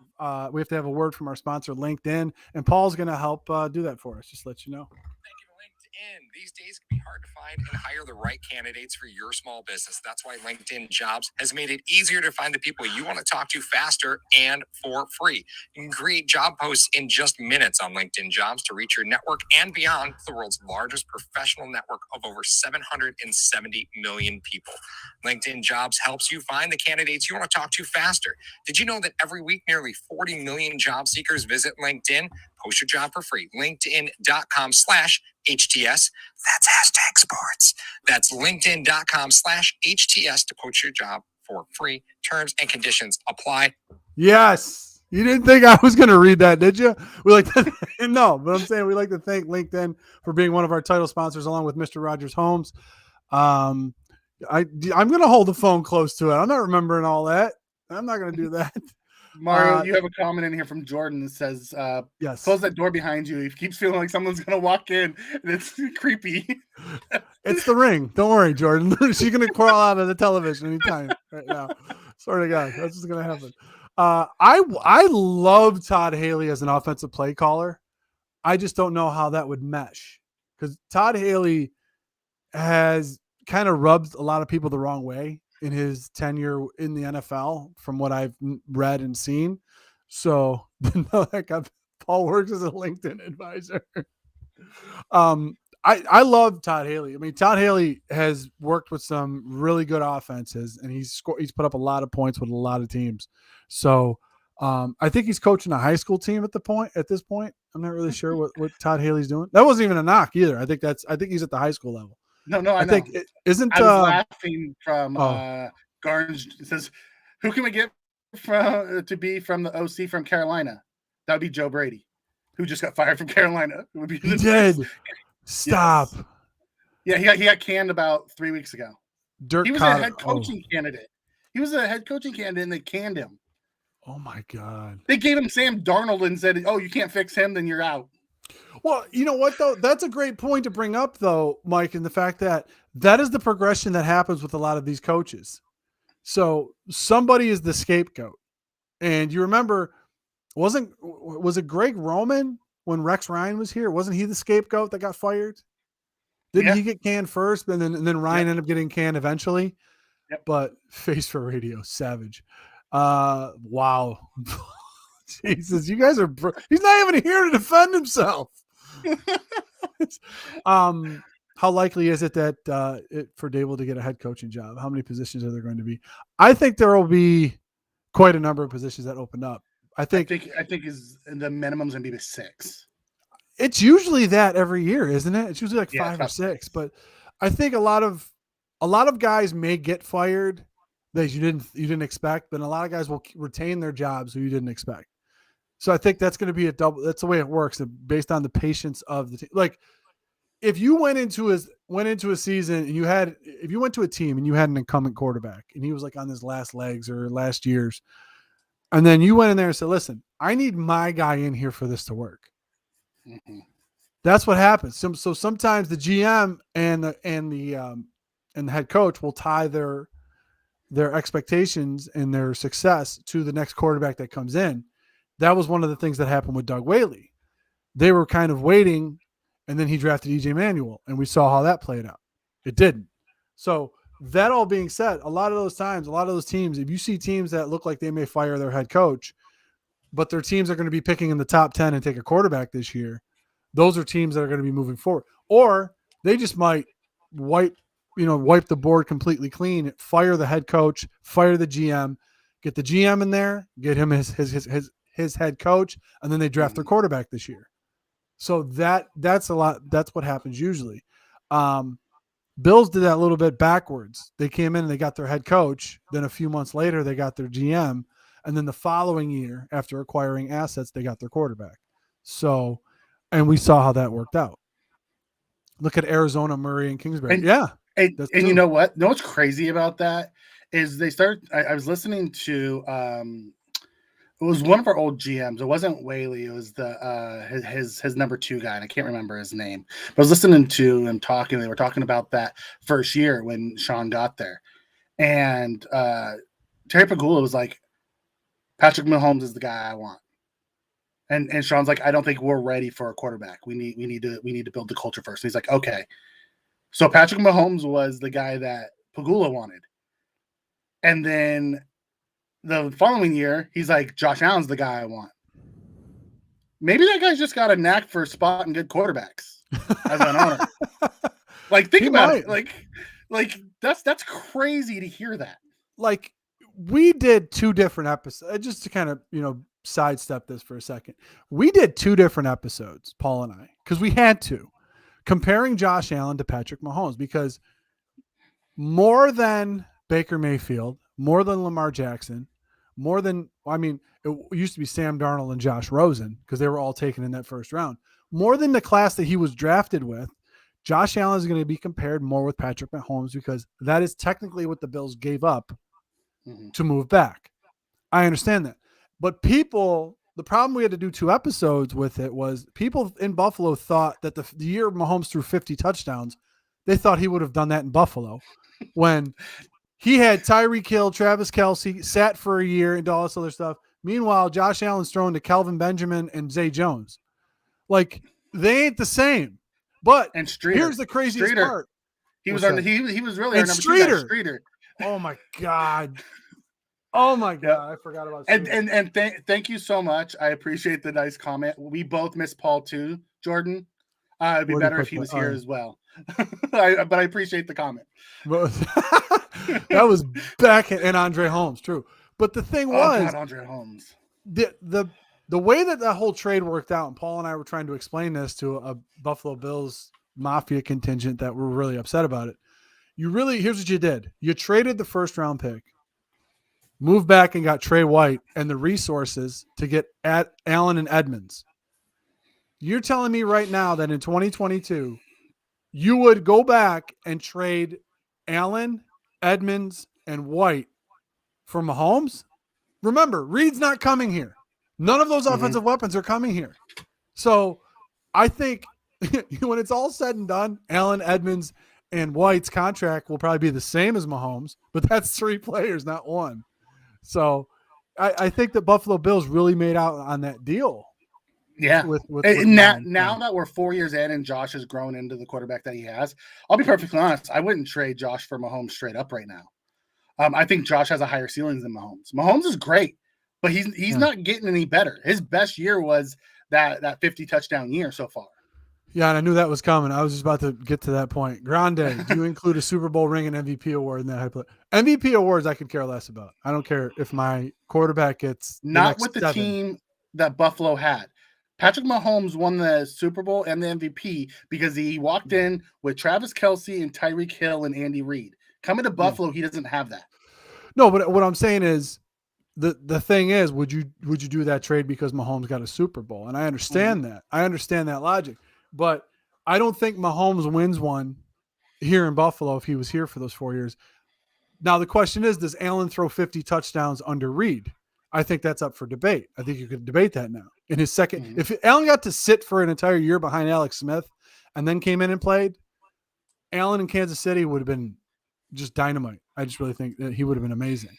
We have to have a word from our sponsor, LinkedIn, and Paul's going to help do that for us. Just to let you know. These days can be hard to find and hire the right candidates for your small business. That's why LinkedIn Jobs has made it easier to find the people you want to talk to faster and for free. You can create job posts in just minutes on LinkedIn Jobs to reach your network and beyond, the world's largest professional network of over 770 million people. LinkedIn Jobs helps you find the candidates you want to talk to faster. Did you know that every week nearly 40 million job seekers visit LinkedIn? Post your job for free. LinkedIn.com/HTS. That's hashtag sports. That's LinkedIn.com/HTS to post your job for free. Terms and conditions apply. Yes. You didn't think I was going to read that, did you? We like to no, but I'm saying we like to thank LinkedIn for being one of our title sponsors, along with Mr. Rogers Homes. I'm going to hold the phone close to it. I'm not remembering all that. I'm not going to do that. Mario, you have a comment in here from Jordan that says, yes, close that door behind you. He keeps feeling like someone's going to walk in, and it's creepy. It's the ring. Don't worry, Jordan. She's going to crawl out of the television anytime right now. Swear to God, that's what's going to happen. I love Todd Haley as an offensive play caller. I just don't know how that would mesh, because Todd Haley has kind of rubbed a lot of people the wrong way in his tenure in the NFL, from what I've read and seen. So Paul works as a LinkedIn advisor. I love Todd Haley. I mean, Todd Haley has worked with some really good offenses, and he's put up a lot of points with a lot of teams. So I think he's coaching a high school team at this point. I'm not really sure what Todd Haley's doing. That wasn't even a knock either. I think he's at the high school level. No, I know. think it isn't. I was laughing from oh. Garns. It says, "Who can we get to be from the OC from Carolina?" That would be Joe Brady, who just got fired from Carolina. It would be He did. Stop. Yes. Yeah, he got canned about 3 weeks ago. He was a head coaching candidate. He was a head coaching candidate, and they canned him. Oh my God! They gave him Sam Darnold and said, "Oh, you can't fix him, then you're out." Well, you know what though? That's a great point to bring up, though, Mike, and the fact that is the progression that happens with a lot of these coaches. So somebody is the scapegoat, and you remember, was it Greg Roman when Rex Ryan was here? Wasn't he the scapegoat that got fired? Didn't he get canned first, and then Ryan ended up getting canned eventually? Yep. But face for radio, savage. Wow. Jesus, you guys are. He's not even here to defend himself. How likely is it that for Dable to get a head coaching job? How many positions are there going to be? I think there will be quite a number of positions that open up. I think is the minimum's gonna be 6. It's usually that every year, isn't it? It's usually like 5 or 6. But I think a lot of guys may get fired that you didn't expect, but a lot of guys will retain their jobs who you didn't expect. So I think that's going to be a double. That's the way it works, based on the patience of the team. Like, if you went into a season and if you went to a team and you had an incumbent quarterback and he was like on his last legs or last year's, and then you went in there and said, "Listen, I need my guy in here for this to work." Mm-hmm. That's what happens. So sometimes the GM and the head coach will tie their expectations and their success to the next quarterback that comes in. That was one of the things that happened with Doug Whaley. They were kind of waiting, and then he drafted EJ Manuel, and we saw how that played out. It didn't. So that all being said, a lot of those teams, if you see teams that look like they may fire their head coach, but their teams are going to be picking in the top 10 and take a quarterback this year, those are teams that are going to be moving forward. Or they just might wipe the board completely clean, fire the head coach, fire the GM, get the GM in there, get him his head coach, and then they draft their quarterback this year. So that's a lot. That's what happens usually. Bills did that a little bit backwards. They came in and they got their head coach. Then a few months later, they got their GM. And then the following year, after acquiring assets, they got their quarterback. So, and we saw how that worked out. Look at Arizona, Murray, and Kingsbury. And you know what? You know what's crazy about that is they start. I was listening to it was one of our old GMs. It wasn't Whaley. It was his number 2 guy, and I can't remember his name. But I was listening to him talking. They were talking about that first year when Sean got there, and Terry Pagula was like, "Patrick Mahomes is the guy I want." And Sean's like, "I don't think we're ready for a quarterback. We need to build the culture first." And he's like, "Okay." So Patrick Mahomes was the guy that Pagula wanted. And then the following year, he's like, "Josh Allen's the guy I want." Maybe that guy's just got a knack for spotting good quarterbacks as an owner. Like, think about it. Like that's crazy to hear that. Like, we did 2 different episodes, just to kind of, sidestep this for a second. We did 2 different episodes, Paul and I, because we had to, comparing Josh Allen to Patrick Mahomes, because more than Baker Mayfield, more than Lamar Jackson, it used to be Sam Darnold and Josh Rosen, because they were all taken in that first round. More than the class that he was drafted with, Josh Allen is going to be compared more with Patrick Mahomes, because that is technically what the Bills gave up to move back. I understand that. But the problem we had to do 2 episodes with it was people in Buffalo thought that the year Mahomes threw 50 touchdowns, they thought he would have done that in Buffalo when he had Tyreek Hill, Travis Kelce, sat for a year, and all this other stuff. Meanwhile, Josh Allen's throwing to Kelvin Benjamin and Zay Jones. Like, they ain't the same. But here's the craziest part. He was really our number 2 guy, Streeter. Oh my God. Oh my God, I forgot about Streeter. And thank you so much. I appreciate the nice comment. We both miss Paul too, Jordan. It'd be better if he was here as well. But I appreciate the comment. That was back and Andre Holmes, true. But the thing was, Andre Holmes. the way that whole trade worked out, and Paul and I were trying to explain this to a Buffalo Bills mafia contingent that were really upset about it. Here's what you did. You traded the first round pick, moved back and got Trey White and the resources to get at Allen and Edmonds. You're telling me right now that in 2022, you would go back and trade Allen, Edmonds, and White for Mahomes? Remember, Reed's not coming here. None of those offensive weapons are coming here. So I think when it's all said and done, Allen, Edmonds, and White's contract will probably be the same as Mahomes, but that's 3 players, not 1. So I think the Buffalo Bills really made out on that deal. Yeah. With now that we're 4 years in and Josh has grown into the quarterback that he has, I'll be perfectly honest. I wouldn't trade Josh for Mahomes straight up right now. I think Josh has a higher ceilings than Mahomes. Mahomes is great, but he's not getting any better. His best year was that 50 touchdown year so far. Yeah, and I knew that was coming. I was just about to get to that point. Grande, do you include a Super Bowl ring and MVP award in that hype? MVP awards I could care less about. I don't care if my quarterback gets not with the team that Buffalo had. Patrick Mahomes won the Super Bowl and the MVP because he walked in with Travis Kelce and Tyreek Hill and Andy Reid. Coming to Buffalo, he doesn't have that. No, but what I'm saying is the thing is, would you do that trade because Mahomes got a Super Bowl? And I understand that. I understand that logic. But I don't think Mahomes wins one here in Buffalo if he was here for those 4 years. Now, the question is, does Allen throw 50 touchdowns under Reed? I think that's up for debate. I think you could debate that now. In his second, if Allen got to sit for an entire year behind Alex Smith and then came in and played, Allen in Kansas City would have been just dynamite. I just really think that he would have been amazing.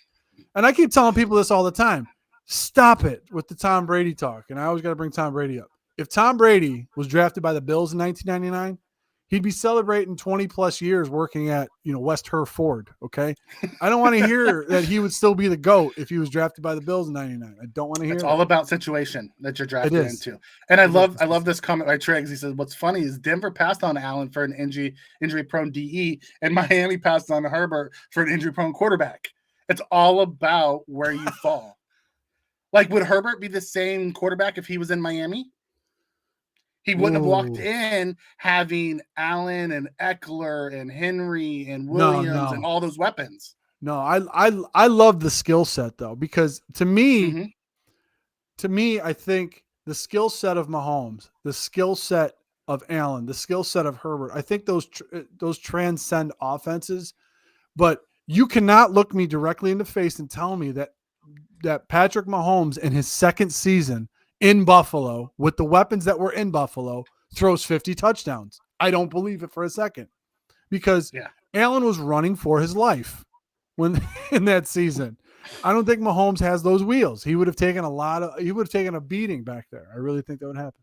And I keep telling people this all the time. Stop it with the Tom Brady talk. And I always got to bring Tom Brady up. If Tom Brady was drafted by the Bills in 1999, he'd be celebrating 20 plus years working at, West Hereford. Okay. I don't want to hear that he would still be the GOAT if he was drafted by the Bills in 99. I don't want to hear It's that. all about situation that you're drafted into. And I love this comment by Triggs. He says, what's funny is Denver passed on Allen for an injury prone DE and Miami passed on Herbert for an injury prone quarterback. It's all about where you fall. Like, would Herbert be the same quarterback if he was in Miami? He wouldn't have walked in having Allen and Eckler and Henry and Williams and all those weapons. No, I love the skill set though, because to me, I think the skill set of Mahomes, the skill set of Allen, the skill set of Herbert, I think those transcend offenses. But you cannot look me directly in the face and tell me that Patrick Mahomes in his second season in Buffalo with the weapons that were in Buffalo throws 50 touchdowns. I don't believe it for a second because Allen was running for his life when in that season. I don't think Mahomes has those wheels. He would have taken a beating back there. I really think that would happen.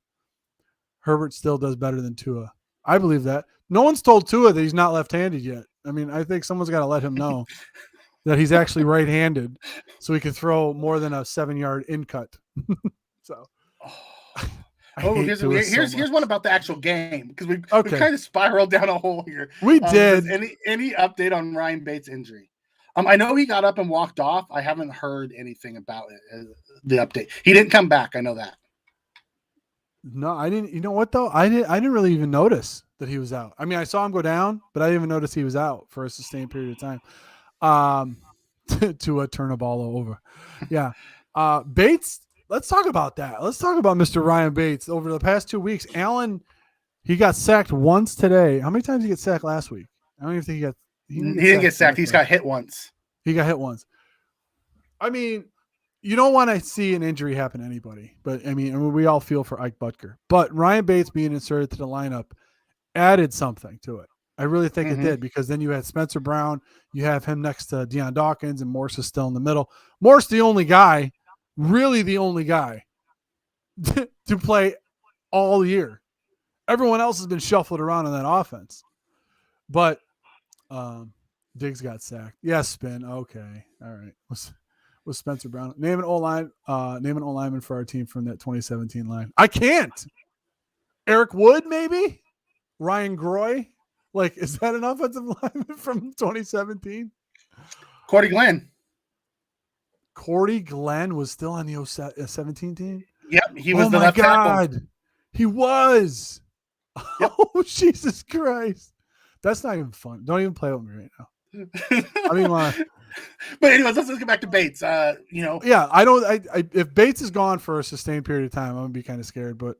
Herbert still does better than Tua. I believe that. No one's told Tua that he's not left-handed yet. I mean, I think someone's got to let him know that he's actually right-handed so he can throw more than a 7-yard in cut. So, here's one about the actual game because we've kind of spiraled down a hole here. We did. Any update on Ryan Bates' injury? I know he got up and walked off. I haven't heard anything about it. The update. He didn't come back. I know that. No, I didn't. You know what though? I didn't really even notice that he was out. I mean, I saw him go down, but I didn't even notice he was out for a sustained period of time. To turn a ball over. Yeah. Bates. Let's talk about that. Let's talk about Mr. Ryan Bates. Over the past 2 weeks, Allen, he got sacked once today. How many times did he get sacked last week? I don't even think he didn't get sacked. He's got hit once. He got hit once. I mean, you don't want to see an injury happen to anybody, but I mean, we all feel for Ike Butker. But Ryan Bates being inserted to the lineup added something to it. I really think it did because then you had Spencer Brown, you have him next to Deion Dawkins, and Morse is still in the middle. Morse, the only guy, really the only guy to play all year. Everyone else has been shuffled around in that offense. But Diggs got sacked. Yes, spin. Okay. All right. Was Spencer Brown. Name an O-lineman for our team from that 2017 line. I can't. Eric Wood, maybe? Ryan Groy? Like, is that an offensive lineman from 2017? Cordy Glenn. Cordy Glenn was still on the 17 team. Yep, he was oh the my left God. tackle. He was. Yep. Oh, Jesus Christ. That's not even fun. Don't even play with me right now. I mean, but anyways, let's get back to Bates. Yeah, I don't. If Bates is gone for a sustained period of time, I'm gonna be kind of scared. But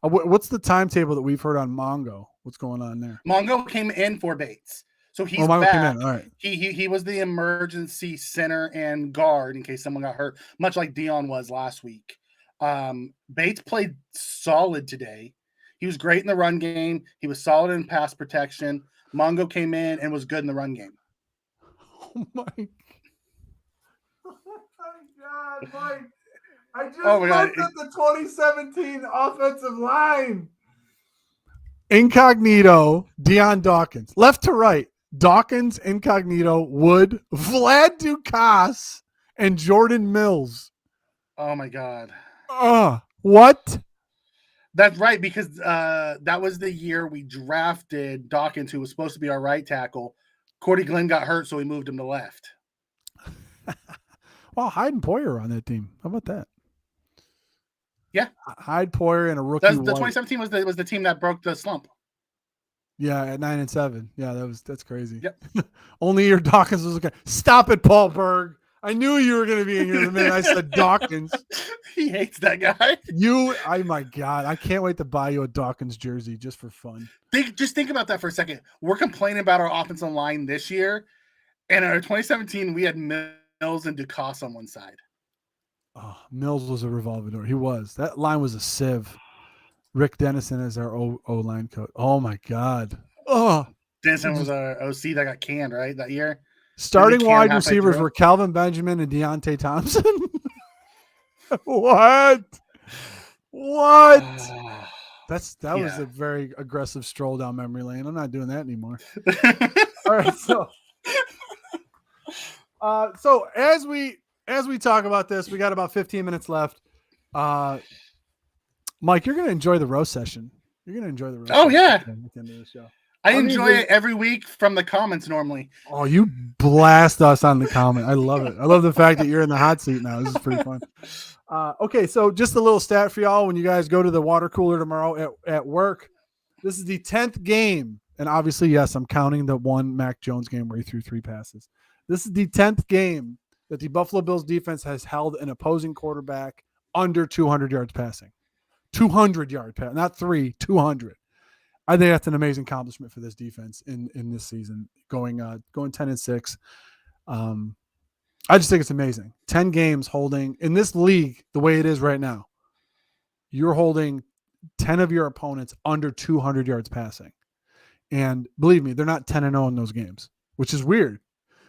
what's the timetable that we've heard on Mongo? What's going on there? Mongo came in for Bates, so he's Mongo back. came in. All right. He was the emergency center and guard in case someone got hurt, much like Dion was last week. Bates played solid today. He was great in the run game. He was solid in pass protection. Mongo came in and was good in the run game. Oh my God, Mike. I just Oh my God. looked at the 2017 offensive line. Incognito, Deion Dawkins. Left to right, Dawkins, Incognito, Wood, Vlad Dukas, and Jordan Mills. Oh my God. What? That's right, because that was the year we drafted Dawkins, who was supposed to be our right tackle. Cordy Glenn got hurt, so we moved him to left. Well, Hyde and Poyer are on that team. How about that? Yeah, Hyde, Poyer, and a rookie. The 2017 was the team that broke the slump. Yeah, at 9-7. Yeah, that's crazy. Yep. Only year Dawkins was okay. Stop it, Paul Berg. I knew you were going to be in here the minute I said Dawkins. He hates that guy. Oh my God, I can't wait to buy you a Dawkins jersey just for fun. Just think about that for a second. We're complaining about our offensive line this year, and in our 2017 we had Mills and Dukas on one side. Oh, Mills was a revolving door. He was. That line was a sieve. Rick Dennison is our O-line coach. Oh my God. Oh, Dennison was our OC that got canned, right, that year? Starting wide receivers were Calvin Benjamin and Deontay Thompson. What? That was a very aggressive stroll down memory lane. I'm not doing that anymore. All right, so as we talk about this, we got about 15 minutes left. Mike, you're going to enjoy the roast session. You're going to enjoy the roast. Oh yeah. At the end of the show. I enjoy it every week from the comments normally. Oh, you blast us on the comment. I love it. I love the fact that you're in the hot seat now. This is pretty fun. Okay, so just a little stat for y'all. When you guys go to the water cooler tomorrow at work, this is the 10th game. And obviously, yes, I'm counting the one Mac Jones game where he threw 3 passes. This is the 10th game that the Buffalo Bills defense has held an opposing quarterback under 200 yards passing. 200 yard pass, not 3, 200. I think that's an amazing accomplishment for this defense in this season, going 10-6. I just think it's amazing. 10 games holding in this league the way it is right now. You're holding 10 of your opponents under 200 yards passing, and believe me, they're not 10-0 in those games, which is weird.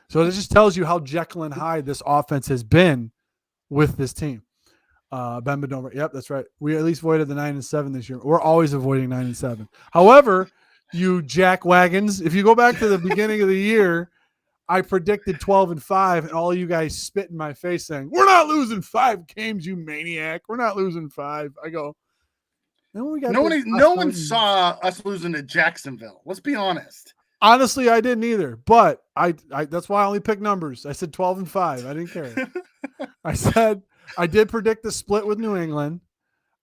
So it just tells you how Jekyll and Hyde this offense has been with this team. Ben Bedova. Yep, that's right. We at least avoided the 9-7 this year. We're always avoiding 9-7. However, you jack wagons, if you go back to the beginning of the year, I predicted 12-5, and all you guys spit in my face saying, "We're not losing 5 games, you maniac. We're not losing 5." I go, no one saw us losing to Jacksonville. Let's be honest. Honestly, I didn't either, but I that's why I only picked numbers. I said 12-5. I didn't care. I did predict the split with New England.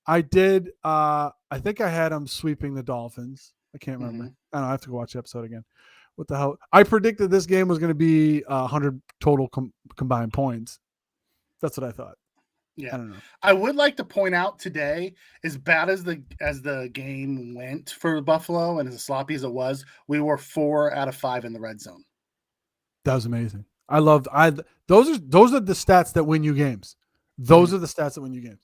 I did. I think I had them sweeping the Dolphins. I can't remember. I don't know. I have to go watch the episode again. What the hell? I predicted this game was going to be 100 total combined points. That's what I thought. Yeah, I don't know. I would like to point out today, as bad as the game went for Buffalo and as sloppy as it was, we were 4 out of 5 in the red zone. That was amazing. Those are the stats that win you games. Those are the stats that win you games.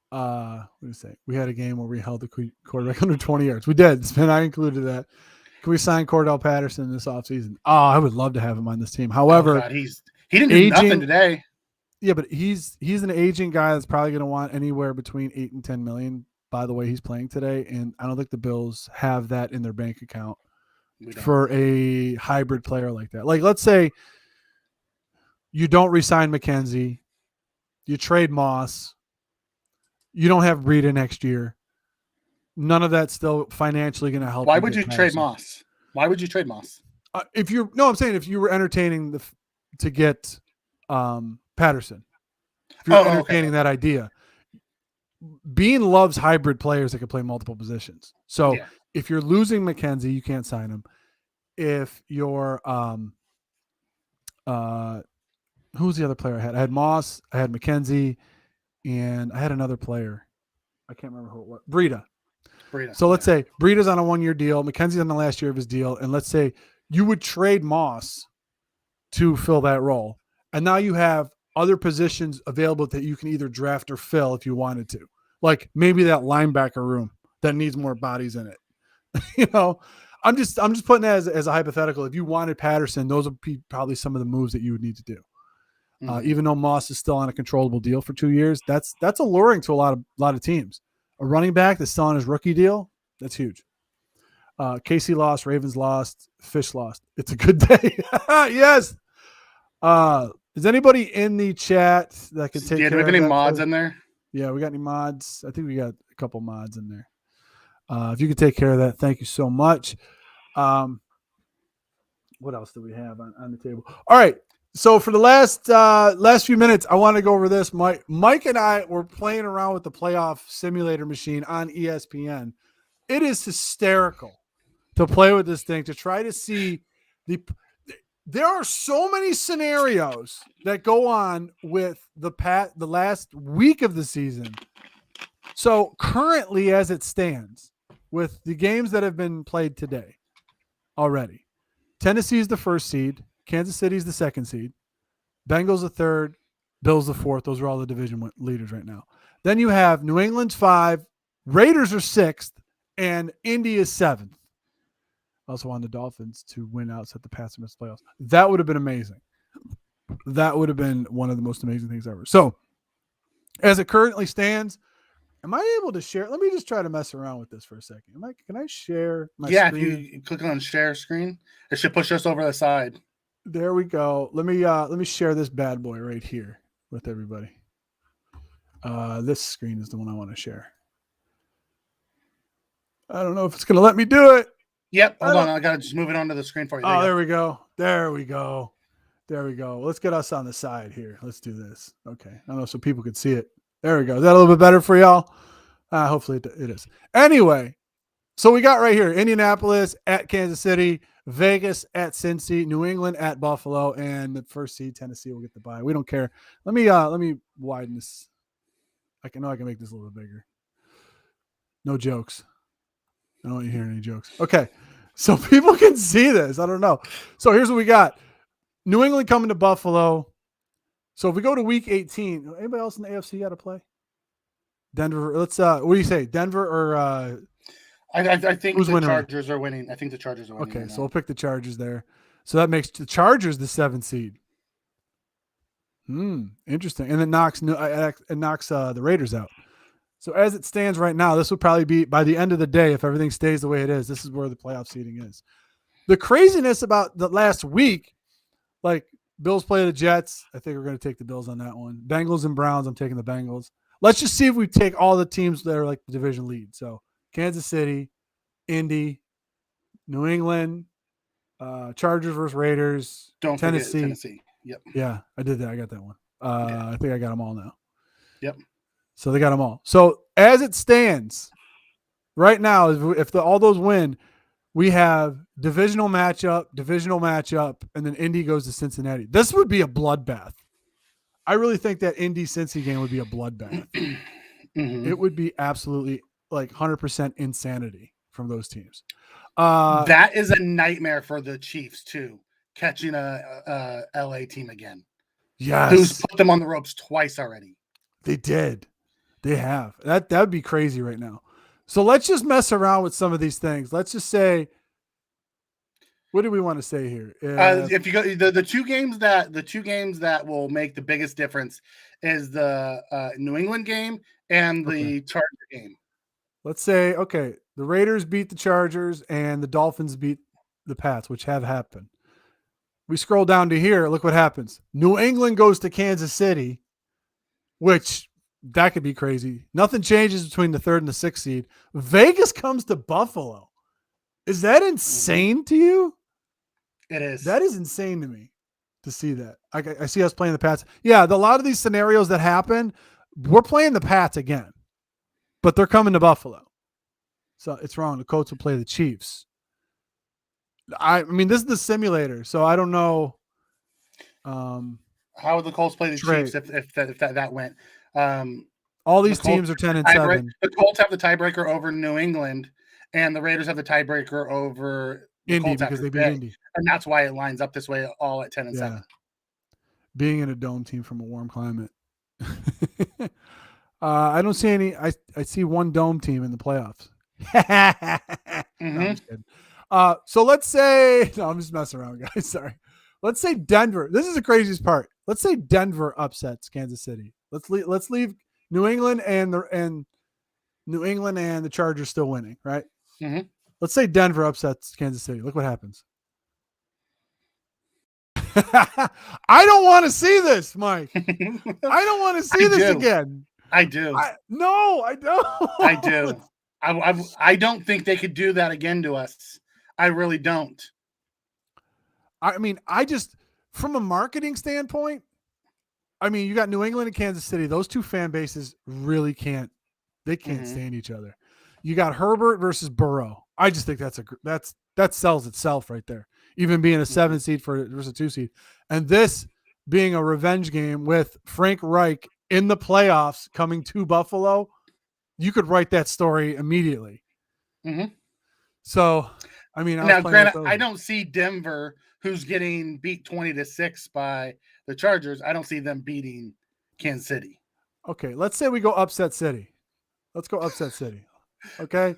What do you say? We had a game where we held the quarterback under 20 yards. We did. And I included that. Can we sign Cordell Patterson this offseason? Oh, I would love to have him on this team. However, he didn't do nothing today. Yeah, but he's an aging guy that's probably going to want anywhere between 8 and 10 million by the way he's playing today, and I don't think the Bills have that in their bank account for a hybrid player like that. Like, let's say you don't re-sign McKenzie, you trade Moss, you don't have Breida next year. None of that's still financially going to help. Why would you trade Moss? Why would you trade Moss? I'm saying if you were entertaining to get Patterson, If you're Oh, okay. entertaining that idea. Bean loves hybrid players that can play multiple positions. So Yeah. if you're losing McKenzie, you can't sign him. If you're who's the other player I had? I had Moss, I had McKenzie, and I had another player. I can't remember who it was. Breida. So let's say Breida's on a 1-year deal, McKenzie's on the last year of his deal, and let's say you would trade Moss to fill that role. And now you have other positions available that you can either draft or fill if you wanted to. Like maybe that linebacker room that needs more bodies in it. I'm just putting that as a hypothetical. If you wanted Patterson, those would be probably some of the moves that you would need to do. Even though Moss is still on a controllable deal for 2 years, that's alluring to a lot of teams. A running back that's still on his rookie deal, that's huge. Casey lost, Ravens lost, Fish lost. It's a good day. Yes. Is anybody in the chat that can take care of that? Do we have any mods in there? Yeah, we got any mods? I think we got a couple mods in there. If you could take care of that, thank you so much. What else do we have on the table? All right. So for the last few minutes, I want to go over this. Mike and I were playing around with the playoff simulator machine on ESPN. It is hysterical to play with this thing, to try to see there are so many scenarios that go on with the last week of the season. So currently, as it stands, with the games that have been played today already, Tennessee is the first seed, Kansas City is the second seed, Bengals the third, Bills the fourth. Those are all the division leaders right now. Then you have New England's 5, Raiders are 6th, and Indy is 7th. Also on the Dolphins to win outside the Pats and miss playoffs. That would have been amazing. That would have been one of the most amazing things ever. So, as it currently stands, am I able to share? Let me just try to mess around with this for a second. Can I share my screen? If you click on share screen, it should push us over the side. There we go. Let me share this bad boy right here with everybody. This screen is the one I want to share. I don't know if it's going to let me do it. Yep. Hold on. I got to just move it onto the screen for you. There we go. There we go. Let's get us on the side here. Let's do this. Okay. I don't know so people could see it. There we go. Is that a little bit better for y'all? Hopefully it is. Anyway, so we got right here Indianapolis at Kansas City, Vegas at Cincy, New England at Buffalo, and the first seed Tennessee will get the bye. We don't care. Let me widen this. I can make this a little bigger. No jokes. I don't want you hearing any jokes. Okay. So people can see this. I don't know. So here's what we got. New England coming to Buffalo. So if we go to week 18, anybody else in the AFC got to play? Denver. Let's what do you say? Denver or I think who's the winning? Chargers are winning. I think the Chargers are winning. Okay, right so now. we'll pick the Chargers there. So that makes the Chargers the 7th seed. Interesting. And it knocks the Raiders out. So as it stands right now, this will probably be by the end of the day, if everything stays the way it is, this is where the playoff seeding is. The craziness about the last week, like Bills play the Jets. I think we're going to take the Bills on that one. Bengals and Browns, I'm taking the Bengals. Let's just see if we take all the teams that are like the division lead. So Kansas City, Indy, New England, Chargers versus Raiders, Don't Tennessee. forget Tennessee. Yep. Yeah, I did that. I got that one. Okay. I think I got them all now. Yep. So they got them all. So as it stands right now, if all those win, we have divisional matchup, and then Indy goes to Cincinnati. This would be a bloodbath. I really think that Indy-Cincy game would be a bloodbath. Mm-hmm. It would be absolutely like 100% insanity from those teams. That is a nightmare for the Chiefs too, catching a LA team again. Yes. Who's put them on the ropes twice already. They did. They have. That would be crazy right now. So let's just mess around with some of these things. Let's just say, what do we want to say here? If you go the two games that will make the biggest difference is the New England game and the Charger game. Let's say, okay, the Raiders beat the Chargers and the Dolphins beat the Pats, which have happened. We scroll down to here. Look what happens. New England goes to Kansas City, which that could be crazy. Nothing changes between the 3rd and the 6th seed. Vegas comes to Buffalo. Is that insane to you? It is. That is insane to me. to see that. I see us playing the Pats. Yeah, a lot of these scenarios that happen, we're playing the Pats again, but they're coming to Buffalo. So it's wrong. The Colts will play the Chiefs. I mean, this is the simulator, so I don't know. How would the Colts play the Chiefs if that went? All these teams are 10-7. The Colts have the tiebreaker over New England, and the Raiders have the tiebreaker over Indy because they beat Indy, and that's why it lines up this way, all at 10-7. Being in a dome team from a warm climate. I don't see any. I see one dome team in the playoffs. No, so let's say no, I'm just messing around, guys. Sorry. Let's say Denver. This is the craziest part. Let's say Denver upsets Kansas City. Let's leave New England and the Chargers still winning, right? Mm-hmm. Let's say Denver upsets Kansas City. Look what happens. I don't want to see this, Mike. I don't want to see this again. I do. No, I don't. I do. I don't think they could do that again to us. I really don't. I mean, from a marketing standpoint, I mean, you got New England and Kansas City. Those two fan bases really can't stand each other. You got Herbert versus Burrow. I just think that sells itself right there. Even being a 7 seed versus a 2 seed. And this being a revenge game with Frank Reich in the playoffs coming to Buffalo, you could write that story immediately. Mm-hmm. So, I mean, now, granted, I don't see Denver, who's getting beat 20-6 by the Chargers. I don't see them beating Kansas City. Okay, let's say we go upset city. Let's go upset city. Okay,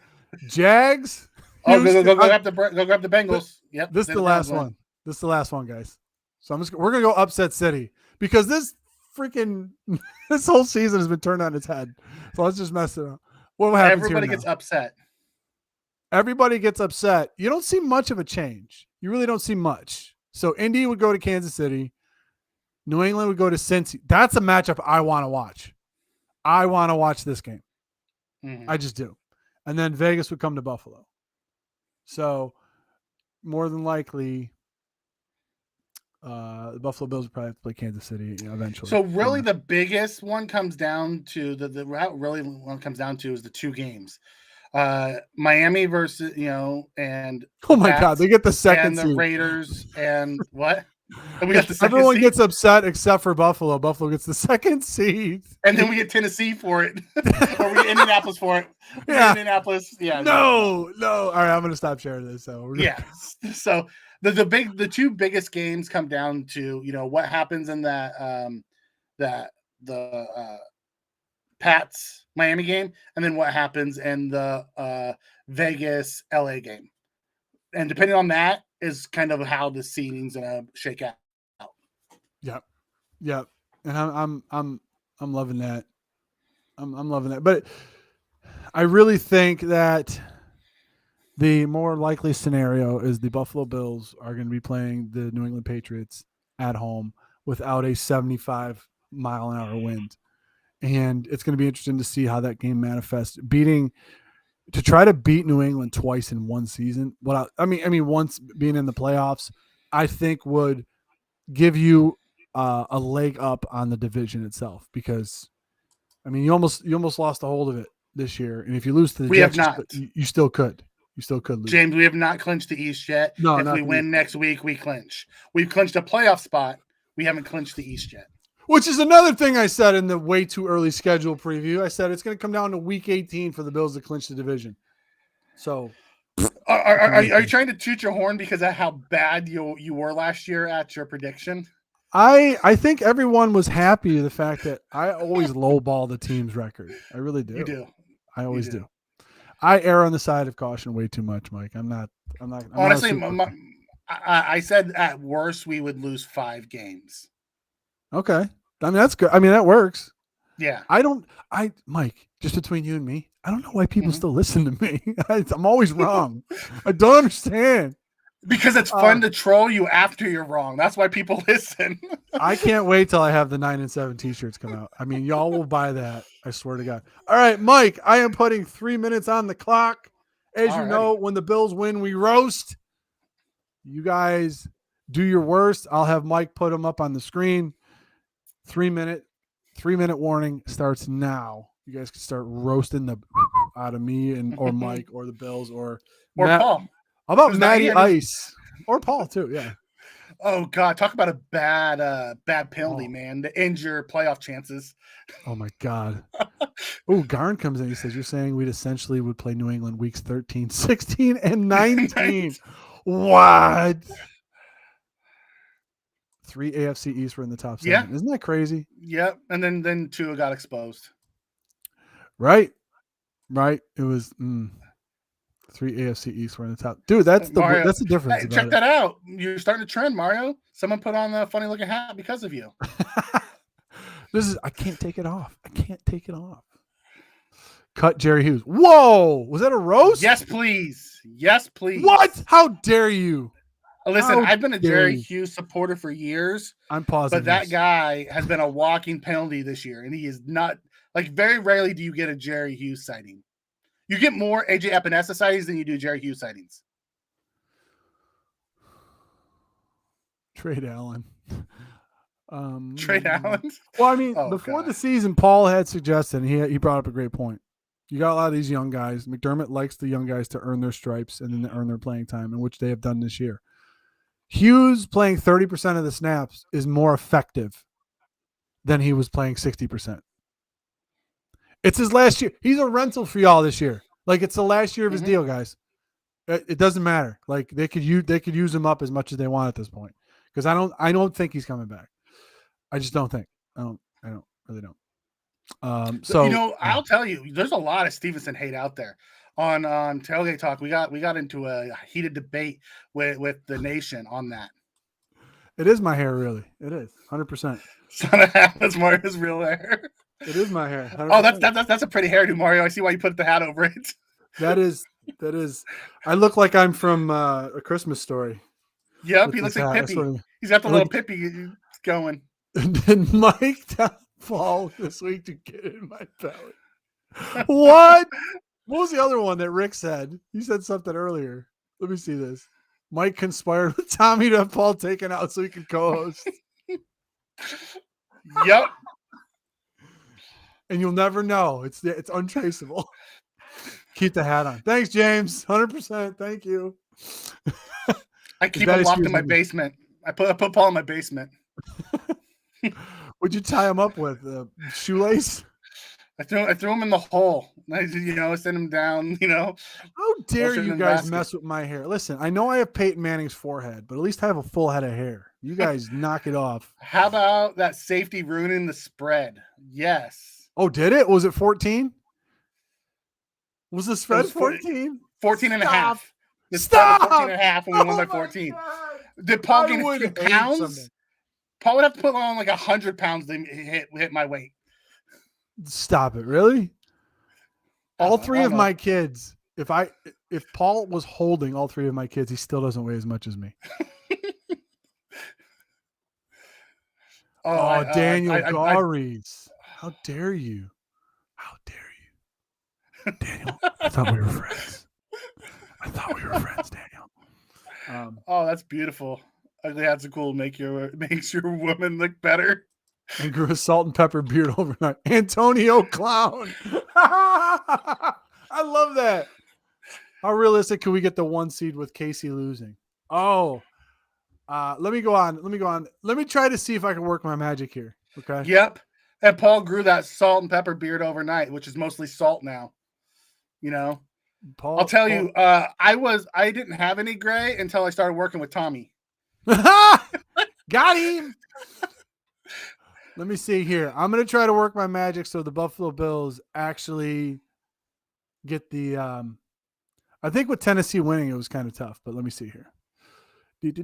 Jags. Oh, go grab the Bengals. Yep, this is the last one. This is the last one, guys. So we're gonna go upset city because this whole season has been turned on its head. So let's just mess it up. What happens? Everybody gets upset. Everybody gets upset. You don't see much of a change. You really don't see much. So Indy would go to Kansas City. New England would go to Cincy. That's a matchup I want to watch. I want to watch this game. Mm-hmm. I just do. And then Vegas would come to Buffalo. So more than likely, the Buffalo Bills would probably have to play Kansas City eventually. So really the biggest one comes down to the route really one comes down to is the two games. Miami versus, and oh my God, they get the second and the seed. Raiders and what? And we got the second Everyone seed. gets upset except for Buffalo. Buffalo gets the second seed. And then we get Tennessee for it. Or we get Indianapolis for it. Indianapolis. Yeah. No. All right, I'm gonna stop sharing this. So So the two biggest games come down to, what happens in the Pats Miami game, and then what happens in the Vegas LA game. And depending on that is kind of how the seeding's gonna shake out. Yep. And I'm loving that. I'm loving that. But I really think that the more likely scenario is the Buffalo Bills are going to be playing the New England Patriots at home without a 75-mile-an-hour wind. And it's going to be interesting to see how that game manifests. To try to beat New England twice in one season, once being in the playoffs, I think would give you a leg up on the division itself, because you almost lost a hold of it this year, and if you lose to the Jets, you still could lose. James, we have not clinched the East yet. No, if we win next week, we clinch. We've clinched a playoff spot. We haven't clinched the East yet. Which is another thing I said in the way too early schedule preview. I said it's going to come down to week 18 for the Bills to clinch the division. So, are you trying to toot your horn because of how bad you were last year at your prediction? I think everyone was happy with the fact that I always lowball the team's record. I really do. You do. I always do. I err on the side of caution way too much, Mike. I'm not honestly. I said at worst we would lose 5 games. Okay. That's good. That works. Yeah. Mike, just between you and me, I don't know why people still listen to me. I'm always wrong. I don't understand. Because it's fun to troll you after you're wrong. That's why people listen. I can't wait till I have the 9 and 7 t-shirts come out. Y'all will buy that. I swear to God. All right, Mike, I am putting 3 minutes on the clock. As you know, when the Bills win, we roast. You guys Do your worst. I'll have Mike put them up on the screen. 3-minute warning starts now. You guys can start roasting the out of me and or Mike or the Bills or Matt. Paul. How about Who's not Matty here? Ice or Paul too? Yeah. Oh God, talk about a bad penalty, man, to end your playoff chances. Oh my God. Oh, Garn comes in. He says, you're saying we'd essentially would play New England weeks 13, 16, and 19. What? 3 AFC East were in the top 7. Yeah. Isn't that crazy? Yep. And then Tua got exposed. Right. It was 3 AFC East were in the top. Dude, that's the difference. Hey, check that out. You're starting to trend, Mario. Someone put on a funny looking hat because of you. I can't take it off. Cut Jerry Hughes. Whoa! Was that a roast? Yes, please. What? How dare you? Listen, I've been a Jerry Hughes supporter for years. I'm pausing. But that guy has been a walking penalty this year, and he is not like very rarely do you get a Jerry Hughes sighting. You get more AJ Epinesa sightings than you do Jerry Hughes sightings. Trade Allen. Trade Allen? Well, I mean, before the season, Paul had suggested, and he brought up a great point. You got a lot of these young guys. McDermott likes the young guys to earn their stripes and then to earn their playing time, in which they have done this year. Hughes playing 30% of the snaps is more effective than he was playing 60%. It's his last year. He's a rental for y'all this year. Like, it's the last year of his deal, guys. It doesn't matter. Like, they could use him up as much as they want at this point. Because I don't think he's coming back. I just don't think. I really don't. I'll tell you, there's a lot of Stevenson hate out there on Tailgate Talk. We got into a heated debate with the nation on that. It is my hair, really. It is 100%. Son of That's Mario's real hair. It is my hair. 100%. Oh, that's a pretty hairdo, Mario. I see why you put the hat over it. That is. I look like I'm from A Christmas Story. Yep, he looks like Pippi. He's got the little Pippi going. And then Mike fall this week to get in my belly. What? What was the other one that Rick said? He said something earlier. Let me see this. Mike conspired with Tommy to have Paul taken out so he could co-host. Yep. And you'll never know. It's untraceable. Keep the hat on. Thanks, James. 100%. Thank you. I keep him locked in my basement. I put Paul in my basement. What'd you tie him up with? A shoelace? I threw him in the hole. I sent him down. How dare you guys mess with my hair? Listen, I know I have Peyton Manning's forehead, but at least I have a full head of hair. You guys knock it off. How about that safety ruining the spread? Yes. Oh, did it? Was it 14? Was the spread 14? 14 and a half. Stop! 14 and a half when we won by 14. Did Paul gain a few pounds? Paul would have to put on like 100 pounds to hit my weight. Stop it. Really? All three of my kids, if Paul was holding all three of my kids, he still doesn't weigh as much as me. Daniel Garies. How dare you? How dare you? Daniel, I thought we were friends. Daniel. That's beautiful. Ugly hats are cool. Makes your woman look better. And grew a salt and pepper beard overnight. Antonio Clown. I love that. How realistic can we get the 1 seed with Casey losing? Let me go on. Let me try to see if I can work my magic here. Okay. Yep. And Paul grew that salt and pepper beard overnight, which is mostly salt now. I'll tell you, I didn't have any gray until I started working with Tommy. Got him. Let me see here. I'm going to try to work my magic so the Buffalo Bills actually get the I think with Tennessee winning, it was kind of tough, but let me see here. Let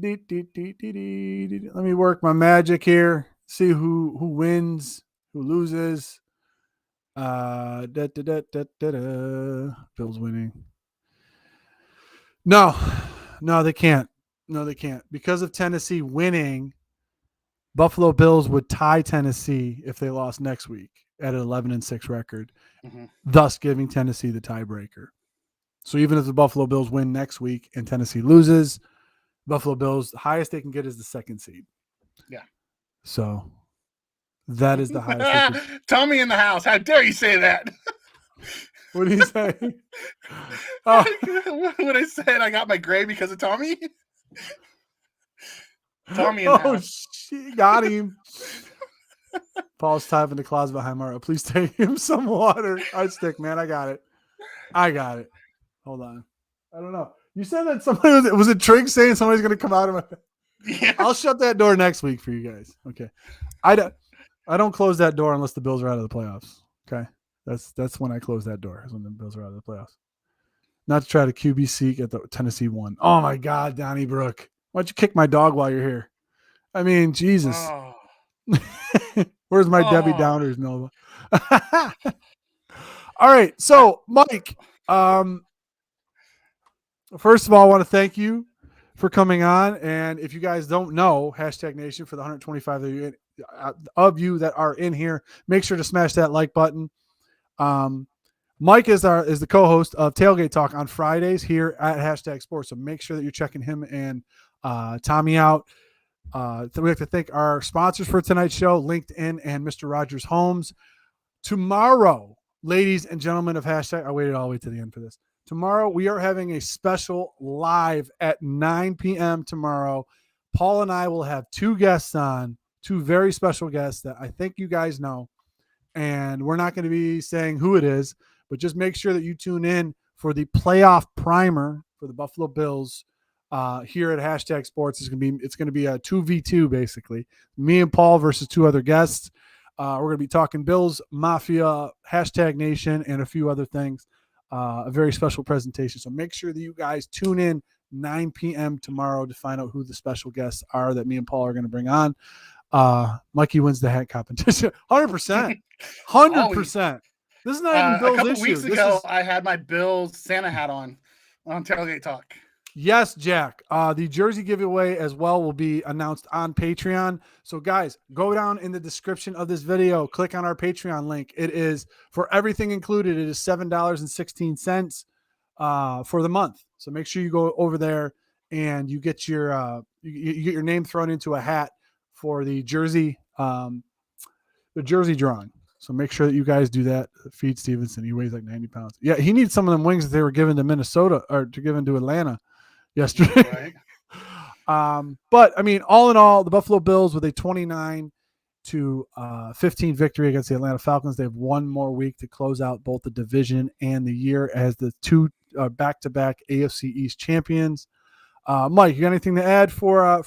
me work my magic here. See who wins, who loses. Bills winning. No, they can't. Because of Tennessee winning, Buffalo Bills would tie Tennessee if they lost next week at an 11-6 record, thus giving Tennessee the tiebreaker. So even if the Buffalo Bills win next week and Tennessee loses, Buffalo Bills, the highest they can get is the 2nd seed. Yeah. So that is the highest they can. Tommy in the house. How dare you say that? What do you say? Oh. When I said I got my grade because of Tommy. Tommy in the house. She got him. Paul's typing in the closet behind Mario. Please take him some water. I stick, man. I got it. Hold on. I don't know. You said that somebody was it Trigg saying somebody's going to come out of my. Yeah. I'll shut that door next week for you guys. Okay. I don't close that door unless the Bills are out of the playoffs. Okay. That's when I close that door, is when the Bills are out of the playoffs. Not to try to QB seek at the Tennessee one. Oh my God, Donnie Brook. Why don't you kick my dog while you're here? I mean, Jesus. Oh. Where's my Debbie Downers, Nova? All right. So, Mike, first of all, I want to thank you for coming on. And if you guys don't know, #Nation, for the 125 of you that are in here, make sure to smash that like button. Mike is the co-host of Tailgate Talk on Fridays here at #Sports. So make sure that you're checking him and Tommy out. We have to thank our sponsors for tonight's show, LinkedIn and Mr. Rogers Homes. Tomorrow, ladies and gentlemen of #, I waited all the way to the end for this. Tomorrow, we are having a special live at 9 p.m. tomorrow. Paul and I will have 2 guests on, 2 very special guests that I think you guys know. And we're not going to be saying who it is, but just make sure that you tune in for the playoff primer for the Buffalo Bills here at #Sports. It's going to be a 2v2 basically. Me and Paul versus 2 other guests. We're going to be talking Bills, Mafia, #Nation, and a few other things. A very special presentation. So make sure that you guys tune in 9 p.m. tomorrow to find out who the special guests are that me and Paul are going to bring on. Mikey wins the hat competition. 100%. 100%. This is not even Bill's a couple issue. Weeks ago, I had my Bills Santa hat on Tailgate Talk. Yes, Jack. The jersey giveaway as well will be announced on Patreon. So, guys, go down in the description of this video. Click on our Patreon link. It is, for everything included, it is $7.16 for the month. So make sure you go over there and you get your you get your name thrown into a hat for the jersey drawing. So make sure that you guys do that. Feed Stevenson. He weighs like 90 pounds. Yeah, he needs some of them wings that they were given to Minnesota or to given to Atlanta yesterday. Right. But I mean, all in all, the Buffalo Bills with a 29-15 victory against the Atlanta Falcons. They have one more week to close out both the division and the year as the 2 back-to-back AFC East champions. Mike, you got anything to add for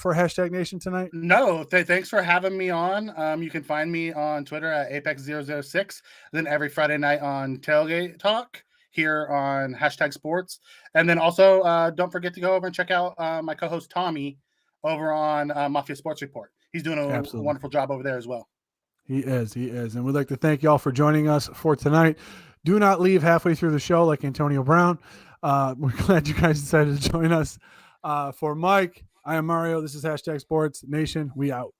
#Nation tonight? No, thanks for having me on. You can find me on Twitter at Apex006. Then every Friday night on Tailgate Talk here on #Sports. And then also don't forget to go over and check out my co-host Tommy over on Mafia Sports Report. He's doing a wonderful job over there as well. He is. And we'd like to thank y'all for joining us for tonight. Do not leave halfway through the show like Antonio Brown. We're glad you guys decided to join us. For Mike, I am Mario. This is #Sports Nation. We out.